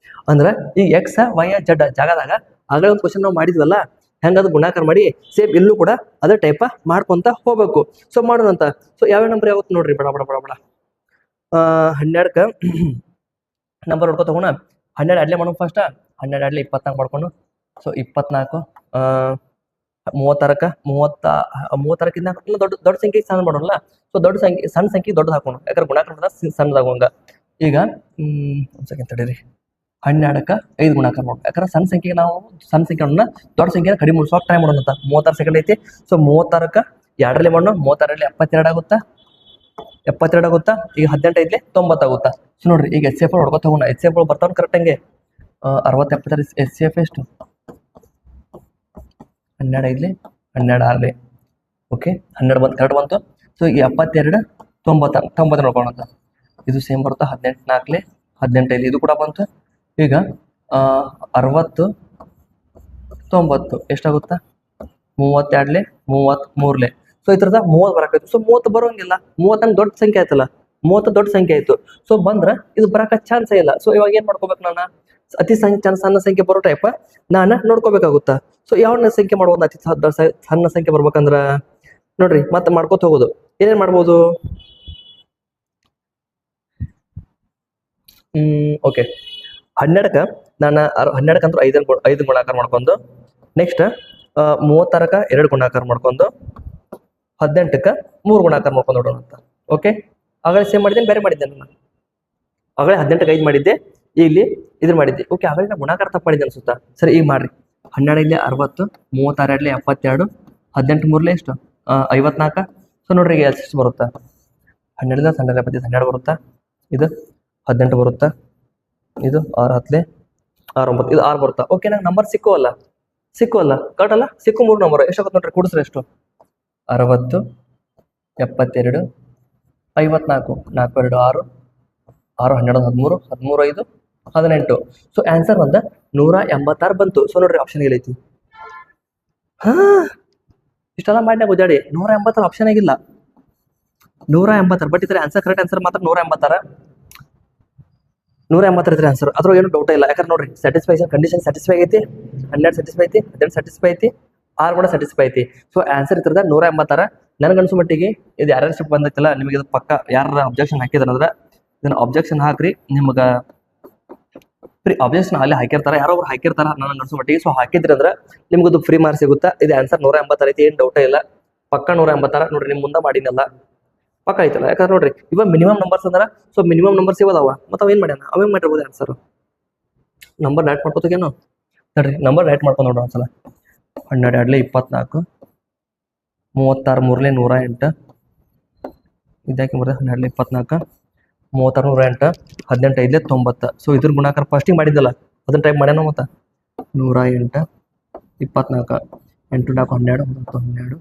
ಅಂದ್ರೆ ಈ ಎಕ್ಸ್ ವೈ ಜಡ್ ಜಾಗದಾಗ ಆಗಲೇ ಒಂದು ಕ್ವಶನ್ ನಾವು ಮಾಡಿದ್ವಲ್ಲ, ಹೆಂಗದು ಗುಣಾಕಾರ ಮಾಡಿ ಸೇಮ್ ಇಲ್ಲೂ ಕೂಡ ಅದೇ ಟೈಪ ಮಾಡ್ಕೊಂತ ಹೋಗ್ಬೇಕು. ಸೊ ಮಾಡೋಣಂತ. ಸೊ ಯಾವ್ಯಾವ ನಂಬರ್ ಯಾವತ್ತು ನೋಡ್ರಿ, ಬಡ ಬಡ ಬಡ ಬಡ 12ಕ್ಕೆ ನಂಬರ್ ಹೊಡ್ಕೊ ತಗೋಣ. 12 ಅಡ್ಲೆ ಮಾಡೋಣ ಫಸ್ಟ್. 12 ಅಡ್ಲೆ 24 ಮಾಡ್ಕೊಂಡು. ಸೊ 24 36ಕ್ಕೆ 36ಕ್ಕಿಂತ ದೊಡ್ಡ ದೊಡ್ಡ ಸಂಖ್ಯೆ ಸಣ್ಣ ಮಾಡೋಣಲ್ಲ. ಸೊ ದೊಡ್ಡ ಸಂಖ್ಯೆ ಸಣ್ಣ ಸಂಖ್ಯೆ ದೊಡ್ಡದು ಹಾಕೋಣ, ಯಾಕಂದ್ರೆ ಗುಣಾಕಾರ ಸಣ್ಣದಾಗುವಂಗ. ಈಗ ಒಂದು ಸೆಕೆಂಡ್ ತಡೀರಿ. 12ಕ್ಕೆ 5 ಗುಣಾಕಾರ ಮಾಡೋಣ, ಯಾಕಂದ್ರೆ ಸಣ್ಣ ಸಂಖ್ಯೆಗೆ ನಾವು ಸಣ್ಣ ಸಂಖ್ಯೆಗಳನ್ನ ದೊಡ್ಡ ಸಂಖ್ಯೆನ ಕಡಿಮೆ ಮಾಡಿ ಸ್ವಲ್ಪ ಟ್ರೈ ಮಾಡೋಣ ಅಂತ. 36 ಸೆಕೆಂಡ್ ಐತಿ. ಸೊ 36ಕ್ಕೆ 2ರಲ್ಲಿ ಮಾಡೋಣ. 36ರಲ್ಲಿ 72 ಆಗುತ್ತಾ? 72 ಆಗುತ್ತಾ? ಈಗ 18 ಐದ್ಲೆ 90 ಆಗುತ್ತಾ? ಸೊ ನೋಡ್ರಿ, ಈಗ HCF ಹೊಡ್ಕೊತ ಹೋಗೋಣ. HCF ಬರ್ತಾವ ಕರೆಕ್ಟ್ ಹಂಗೆ. 60 76 HCF ಎಷ್ಟು? 12 ಐದ್ಲೆ 12 6ಲೆ ಓಕೆ 12 ಬಂತು, ಕರೆಕ್ಟ್ ಬಂತು. ಸೊ ಈಗ 72 90 ನೋಡ್ಕೊಳ್ಳೋಣ ಅಂತ. ಇದು ಸೇಮ್ ಬರುತ್ತಾ? 18 4ಲೆ 18 ಐದ್ಲೆ ಇದು ಕೂಡ ಬಂತು. ಈಗ 60 90 ಎಷ್ಟಾಗುತ್ತಾ? 32ಲೆ 33ಲೆ. ಸೊ ಈ ಥರದ 30 ಬರಕೈತು. ಸೊ 30 ಬರೋಂಗಿಲ್ಲ. 30 ದೊಡ್ಡ ಸಂಖ್ಯೆ ಆಯ್ತಲ್ಲ, 30 ದೊಡ್ಡ ಸಂಖ್ಯೆ ಆಯ್ತು. ಸೊ ಬಂದ್ರೆ ಇದು ಬರಕ ಚಾನ್ಸೇ ಇಲ್ಲ. ಸೊ ಇವಾಗ ಏನ್ ಮಾಡ್ಕೋಬೇಕು ನಾನು? ಅತಿ ಸಣ್ಣ ಸಂಖ್ಯೆ ಬರೋ ಟೈಪ್ ನಾನು ನೋಡ್ಕೋಬೇಕಾಗುತ್ತಾ. ಸೊ ಯಾವ ಸಂಖ್ಯೆ ಮಾಡ್ಬೋದು? ಅತಿ ಸಣ್ಣ ಸಂಖ್ಯೆ ಬರ್ಬೇಕಂದ್ರ ನೋಡ್ರಿ ಮತ್ತೆ ಮಾಡ್ಕೋತ ಹೋಗೋದು. ಏನೇನ್ ಮಾಡ್ಬೋದು? ಓಕೆ 12ಕ್ಕೆ ನಾನು 12ಕ್ಕಂತೂ 5 ಗುಣಾಕಾರ ಮಾಡ್ಕೊಂಡು, ನೆಕ್ಸ್ಟ್ 36ಕ್ಕೆ 2 ಗುಣಾಕಾರ ಮಾಡ್ಕೊಂಡು, 18ಕ್ಕೆ 3 ಗುಣಾಕಾರ ಮಾಡ್ಕೊಂಡು ನೋಡೋಣ ಅಂತ. ಓಕೆ, ಆಗಲೇ ಸೇಮ್ ಮಾಡಿದ್ದೇನೆ, ಬೇರೆ ಮಾಡಿದ್ದೇನೆ ನಾನು. ಆಗಲೇ 18ಕ್ಕೆ 5 ಮಾಡಿದ್ದೆ, ಇಲ್ಲಿ ಇದ್ರ ಮಾಡಿದ್ದೆ. ಓಕೆ, ಆಗಲೇ ನಾನು ಗುಣಾಕಾರ ತಪ್ಪು ಮಾಡಿದ್ದೆ ಅನ್ಸುತ್ತಾ? ಸರಿ, ಈಗ ಮಾಡ್ರಿ. 12 ಇಲ್ಲಿ 60, 36 72, 18 3 ಎಷ್ಟು? 54. ಸೊ ನೋಡ್ರಿ, ಈಗ ಎಷ್ಟು ಬರುತ್ತಾ? 12 12 12 ಬರುತ್ತಾ? ಇದು 18 ಬರುತ್ತಾ? ಇದು 6 10 6 9 ಇದು 6 ಬರುತ್ತಾ? ಓಕೆ, ನಂಗೆ ನಂಬರ್ ಸಿಕ್ಕುವಲ್ಲ ಕರೆಕ್ಟ್ ಅಲ್ಲ? ಸಿಕ್ಕು 3 ನಂಬರ್ ಎಷ್ಟಾಗುತ್ತೆ ನೋಡ್ರಿ, ಕೂಡಿಸ್ರೆ ಎಷ್ಟು? 60 72 54 4 2 6 6 12 13 13 5 18. ಸೊ ಆನ್ಸರ್ ಒಂದು 186 ಬಂತು. ಸೊ ನೋಡ್ರಿ, ಆಪ್ಷನ್ ಏನೈತಿ? ಇಷ್ಟೆಲ್ಲ ಮಾಡಿ ನಾವು ಗುಜಾಡಿ 186 ಆಪ್ಷನ್ ಆಗಿಲ್ಲ. 186 ಬಟ್ ಇದ್ರೆ ಆನ್ಸರ್ ಕರೆಕ್ಟ್ ಆನ್ಸರ್ ಮಾತ್ರ 186 ಇದ್ರೆ ಆನ್ಸರ್. ಅದ್ರಾಗ ಏನು ಡೌಟ್ ಇಲ್ಲ. ಯಾಕಂದ್ರೆ ನೋಡ್ರಿ, ಸ್ಯಾಟಿಸ್ಫ್ಯಾಕ್ಷನ್ ಕಂಡೀಷನ್ ಸ್ಯಾಟಿಸ್ಫೈ ಆಗೈತಿ. 12 ಸ್ಯಾಟಿಸ್ಫೈ ಐತಿ, 18 ಸ್ಯಾಟಿಸ್ಫೈ ಐತಿ, 6 ಕೂಡ ಸ್ಯಾಟಿಸ್ಫೈ ಐತಿ. ಸೊ ಆನ್ಸರ್ ಇರ್ತದ 186. ನನಗೆ ಅನ್ಸೋ ಮಟ್ಟಿಗೆ ಇದು ಯಾರ್ಯಾರು ಸ್ಟೆಪ್ ಬಂದೈತಿಲ್ಲ, ನಿಮಗೆ ಇದು ಪಕ್ಕ ಯಾರ ಅಬ್ಜೆಕ್ಷನ್ ಹಾಕಿದ್ರಂದ್ರೆ ಇದನ್ನ ಅಬ್ಜೆಕ್ಷನ್ ಹಾಕ್ರಿ. ನಿಮ್ಗೆ ಅಬ್ಜೆಕ್ಷನ್ ಅಲ್ಲಿ ಹಾಕಿರ್ತಾರ, ಯಾರೋ ಒಬ್ರು ಹಾಕಿರ್ತಾರ ನನಗೆ ಅನ್ಸೋ ಮಟ್ಟಿಗೆ. ಸೊ ಹಾಕಿದ್ರಿ ಅಂದ್ರೆ ನಿಮ್ಗದು ಫ್ರೀ ಮಾರ್ಕ್ಸ್ ಸಿಗುತ್ತಾ. ಇದು ಆನ್ಸರ್ 186 ಐತಿ, ಏನು ಡೌಟೇ ಇಲ್ಲ. ಪಕ್ಕ 186 ನೋಡ್ರಿ, ನಿಮ್ ಮುಂದೆ ಮಾಡಿನಲ್ಲ ಪಕ್ಕ ಐತಲ್ಲ. ಯಾಕಂದ್ರೆ ನೋಡ್ರಿ, ಇವಾಗ ಮಿನಿಮಮ್ ನಂಬರ್ಸ್ ಅಂದ್ರ ಸೊ ಮಿನಿಮಮ್ ನಂಬರ್ಸ್ ಇವದಾವ. ಮತ್ತೆ ಅವೇನ್ ಮಾಡ್ಯಾನ, ಅವೇನ್ ಮಾಡಿರ್ಬೋದು ಆನ್ಸರ್. ನಂಬರ್ ನೈಟ್ ಮಾಡ್ಕೋತೇನು ನೋಡ್ರಿ, ನಂಬರ್ ನೈಟ್ ಮಾಡ್ಕೊಂಡು ನೋಡ್ರಿ ಒಂದ್ಸಲ. 12 24, 36 3 108, ಇದಾಕಿ ಬರ್ದೆ 12 24, 36 108, 18 5 90. ಸೊ ಇದ್ರ ಗುಣಾಕಾರ ಫಸ್ಟಿಗೆ ಮಾಡಿದ್ದಲ್ಲ ಅದನ್ನ ಟೈಪ್ ಮಾಡ್ಯಾನ. ಮತ್ತೆ 108 24 8 4 12 12.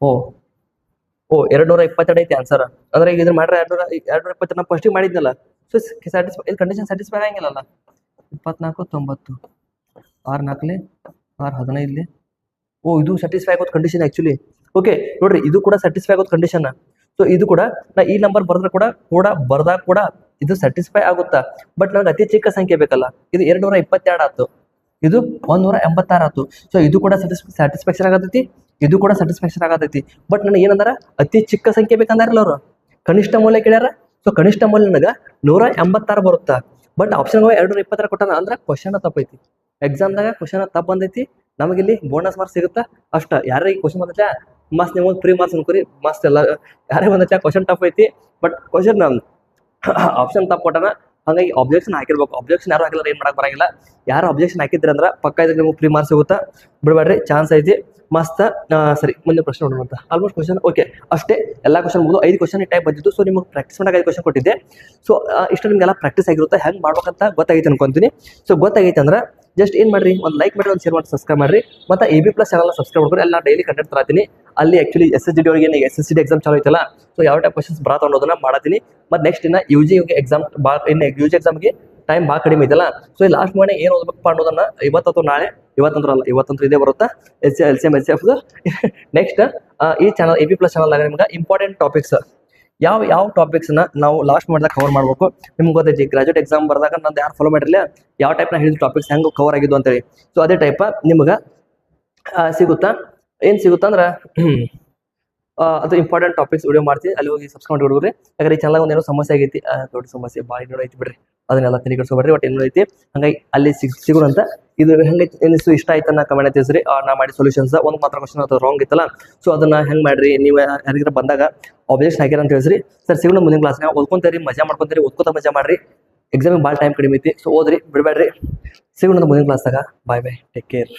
ಓ 222 ಐತಿ ಆನ್ಸರ್. ಅಂದ್ರೆ ಈಗ ಇದ್ರ ಮಾಡ್ರೆ 222 ನಾವು ಫಸ್ಟಿಗೆ ಮಾಡಿದ್ನಲ್ಲ. ಸೊ ಸ್ಯಾಟಿಸ್ಫೈ, ಇದು ಕಂಡೀಷನ್ ಸ್ಯಾಟಿಸ್ಫೈ ಆಗಂಗಿಲ್ಲಲ್ಲ. 24 90 6 4 6 15. ಇದು ಸ್ಯಾಟಿಸ್ಫೈ ಆಗೋದು ಕಂಡೀಷನ್ ಆಕ್ಚುಲಿ. ಓಕೆ ನೋಡ್ರಿ, ಇದು ಕೂಡ ಸ್ಯಾಟಿಸ್ಫೈ ಆಗೋದು ಕಂಡೀಷನ್. ಸೊ ಇದು ಕೂಡ ನಾ ಈ ನಂಬರ್ ಬರೆದ್ರೆ ಕೂಡ ಬರ್ದಾಗ ಕೂಡ ಇದು ಸ್ಯಾಟಿಸ್ಫೈ ಆಗುತ್ತಾ. ಬಟ್ ನನಗೆ ಅತಿ ಚಿಕ್ಕ ಸಂಖ್ಯೆ ಬೇಕಲ್ಲ. ಇದು 222 ಆಯ್ತು, ಇದು 186 ಆಯ್ತು. ಸೊ ಇದು ಕೂಡ ಸ್ಯಾಟಿಸ್ಫ್ಯಾಕ್ಷನ್ ಆಗತೈತಿ, ಇದು ಕೂಡ ಸ್ಯಾಟಿಸ್ಫ್ಯಾಕ್ಷನ್ ಆಗತೈತಿ. ಬಟ್ ನನಗೆ ಏನಂದಾರ ಅತಿ ಚಿಕ್ಕ ಸಂಖ್ಯೆ ಬೇಕಂದಾರಲ್ಲ ಅವರು, ಕನಿಷ್ಠ ಮೌಲ್ಯ ಕೇಳ್ಯಾರ. ಸೊ ಕನಿಷ್ಠ ಮೌಲ್ಯ ನನಗೆ 186 ಬರುತ್ತಾ. ಬಟ್ ಆಪ್ಷನ್ 226 ಕೊಟ್ಟಾನ ಅಂದ್ರೆ ಕ್ವಶನ್ ತಪ್ಪೈತಿ. ಎಕ್ಸಾಮ್ದಾಗ ಕ್ವಶನ್ ತಪ್ಪು ಬಂದೈತಿ, ನಮಗಿಲ್ಲಿ ಬೋನಸ್ ಮಾರ್ಕ್ಸ್ ಸಿಗುತ್ತಾ ಅಷ್ಟ. ಯಾರೇ ಈ ಕ್ವಶನ್ ಬಂದೈತೆ ಮಸ್ತ್, ನೀವು ಫ್ರೀ ಮಾರ್ಕ್ಸ್ ಅನ್ಕೋರಿ ಮಸ್ತ್. ಎಲ್ಲ ಯಾರೇ ಬಂದೈತೆ ಕ್ವಶನ್ ಟಫ್ ಐತಿ, ಬಟ್ ಕ್ವಶನ್ ಆಪ್ಷನ್ ತಪ್ಪು ಕೊಟ್ಟಾನ. ಹಂಗಾಗಿ ಆಬ್ಜೆಕ್ಷನ್ ಹಾಕಿರ್ಬೇಕು. ಆಬ್ಜೆಕ್ಷನ್ ಯಾರು ಹಾಕಿಲ್ಲ ಏನ್ ಮಾಡಕ್ ಬರಂಗಿಲ್ಲ. ಯಾರು ಆಬ್ಜೆಕ್ಷನ್ ಹಾಕಿದ್ರಿ ಅಂದ್ರೆ ಪಕ್ಕ ಇದ್ರೆ ನಿಮ್ಗೆ ಫ್ರೀ ಮಾರ್ಕ್ಸ್ ಸಿಗುತ್ತಾ, ಬಿಡ್ಬೇಡ್ರಿ, ಚಾನ್ಸ್ ಐತಿ ಮಸ್ತ್. ಸರಿ, ಮುಂದೆ ಪ್ರಶ್ನೆ ನೋಡೋಣ ಅಂತ. ಆಲ್ಮೋಸ್ಟ್ ಕ್ವಶನ್ ಓಕೆ ಅಷ್ಟೇ, ಎಲ್ಲ ಕ್ವಶನ್ ಮುಗಿದು 5 ಕ್ವಶನ್ ಟೈಪ್ ಬಂದಿತ್ತು. ಸೊ ನಿಮ್ಗೆ ಪ್ರಾಕ್ಟೀಸ್ ಮಾಡಕ್ಕೆ 5 ಕ್ವಶನ್ ಕೊಟ್ಟಿದ್ದೆ. ಸೊ ಇಷ್ಟು ನಿಮ್ಗೆಲ್ಲ ಪ್ರಾಕ್ಟೀಸ್ ಆಗಿರುತ್ತೆ, ಹೆಂಗೆ ಮಾಡ್ಬೇಕಂತ ಗೊತ್ತಾಗೈತೆ ಅನ್ಕೊಂತೀನಿ. ಸೊ ಗೊತ್ತಾಗೈತೆ ಅಂದ್ರೆ ಜಸ್ಟ್ ಏನು ಮಾಡ್ರಿ, ಒಂದು ಲೈಕ್ ಮಾಡಿ, ಒಂದು ಶೇರ್ ಮಾಡಿ, ಸಬ್ಸ್ಕ್ರೈಬ್ ಮಾಡ್ರಿ. ಮತ್ತು AB+ ಚಾನಲ್ನ ಸಬ್ಸ್ಕ್ರೈಬ್ ಮಾಡ್ಕೊಂಡು ಎಲ್ಲ ಡೈಲಿ ಕಂಟೆಂಟ್ ತರ್ತೀನಿ. ಅಲ್ಲಿ ಆ್ಯಕ್ಚುಲಿ SSGD ಅವರಿಗೆ SSCD ಎಕ್ಸಾಮ್ ಚಾಲು ಐತಲ್ಲ, ಸೊ ಯಾವ ಟೈಪ್ ಕ್ವಶನ್ಸ್ ಬರತ್ತನ್ನೋದನ್ನ ಮಾಡತ್ತೀನಿ. ಮತ್ತು ನೆಕ್ಸ್ಟ್ ಇನ್ನು UG ಎಕ್ಸಾಮ್ ಇನ್ನು UG ಎಕ್ಸಾಮ್ಗೆ ಟೈಮ್ ಭಾಳ ಕಡಿಮೆ ಐತಲ್ಲ, ಸೊ ಈ ಲಾಸ್ಟ್ ಮಾಡಿ ಏನು ಓದಬೇಕಪ್ಪ ಅನ್ನೋದನ್ನ ಇವತ್ತು ನಾಳೆ, ಇವತ್ತಂತೂ ಇದೇ ಬರುತ್ತಾ LCM HCF. ನೆಕ್ಸ್ಟ್ ಈ ಚಾನಲ್ AB+ ಚಾನಲ್ನಾಗ ನಿಮ್ಗೆ ಇಂಪಾರ್ಟೆಂಟ್ ಟಾಪಿಕ್ಸ್ ಯಾವ ಟಾಪಿಕ್ಸ್ನ ನಾವು ಲಾಸ್ಟ್ ಮಾಡಿದಾಗ ಕವರ್ ಮಾಡಬೇಕು. ನಿಮ್ಗೆ ಗೊತ್ತೈತಿ ಗ್ರಾಜುಯೇಟ್ ಎಕ್ಸಾಮ್ ಬರೆದಾಗ ನಂದು ಯಾರು ಫಾಲೋ ಮಾಡಿರಲಿಲ್ಲ, ಯಾವ ಟೈಪ್ನ ಹೇಳಿದ ಟಾಪಿಕ್ಸ್ ಹೆಂಗೆ ಕವರ್ ಆಗಿದ್ದು ಅಂತೇಳಿ. ಸೊ ಅದೇ ಟೈಪ ನಿಮ್ಗೆ ಸಿಗುತ್ತಾ, ಏನು ಸಿಗುತ್ತಾ ಅಂದ್ರೆ ಅದು ಇಂಪಾರ್ಟೆಂಟ್ ಟಾಪಿಕ್ಸ್ ವಿಡಿಯೋ ಮಾಡ್ತೀನಿ. ಅಲ್ಲಿ ಹೋಗಿ ಸಬ್ಸ್ಕ್ರೈಬ್ ಮಾಡಿಬಿಡ್ರಿ. ಯಾಕಂದ್ರೆ ಈ ಚಾನಲ್ ಒಂದೇನೋ ಸಮಸ್ಯೆ ಆಗೈತಿ, ದೊಡ್ಡ ಸಮಸ್ಯೆ ಭಾಳ ಇನ್ನೂ ಐತಿ ಬಿಡ್ರಿ, ಅದನ್ನೆಲ್ಲ ತಲೆಗೆಡಿಸ್ಕೊಬೇಡ್ರಿ. ಒಟ್ಟು ಏನೋ ಐತಿ, ಹಂಗಾಗಿ ಅಲ್ಲಿ ಸಿಗೋಣಂತ. ಇದು ಹೆಂಗೆ ಏನಿಸ್ತು, ಇಷ್ಟ ಆಯ್ತನ್ನ ಕಮೆಂಟ್ ತಿಳಿಸ್ರಿ. ನಾ ಮಾಡಿ ಸೊಲ್ಯೂಷನ್ಸ್ ಒಂದು ಮಾತ್ರ ಕ್ವಶನ್ ಅದು ರಾಂಗ್ ಇತ್ತಲ್ಲ, ಸೊ ಅದನ್ನ ಹೆಂಗೆ ಮಾಡ್ರಿ, ನೀವು ಯಾರಿಗಾರ ಬಂದಾಗ ಆಬ್ಜೆಕ್ಟ್ಸ್ ಹಾಕಿರ ಅಂತ ತಿಳಿಸ್ರಿ. ಸರ್ ಸಿಗೋಣ ಮುಂದಿನ ಕ್ಲಾಸ್ನಾಗ. ಓದ್ಕೊಂತೀರಿ, ಮಜಾ ಮಾಡ್ಕೊಂತೀರಿ, ಓದ್ಕೋತ ಮಜಾ ಮಾಡ್ರಿ. ಎಕ್ಸಾಮಿಗೆ ಭಾಳ ಟೈಮ್ ಕಡಿಮೆ ಐತಿ, ಸೊ ಓದ್ರಿ, ಬಿಡಬೇಡ್ರಿ. ಸಿಗೋಣ ಮುಂದಿನ ಕ್ಲಾಸ್ದಾಗ. ಬಾಯ್ ಬಾಯ್, ಟೇಕ್ ಕೇರ್.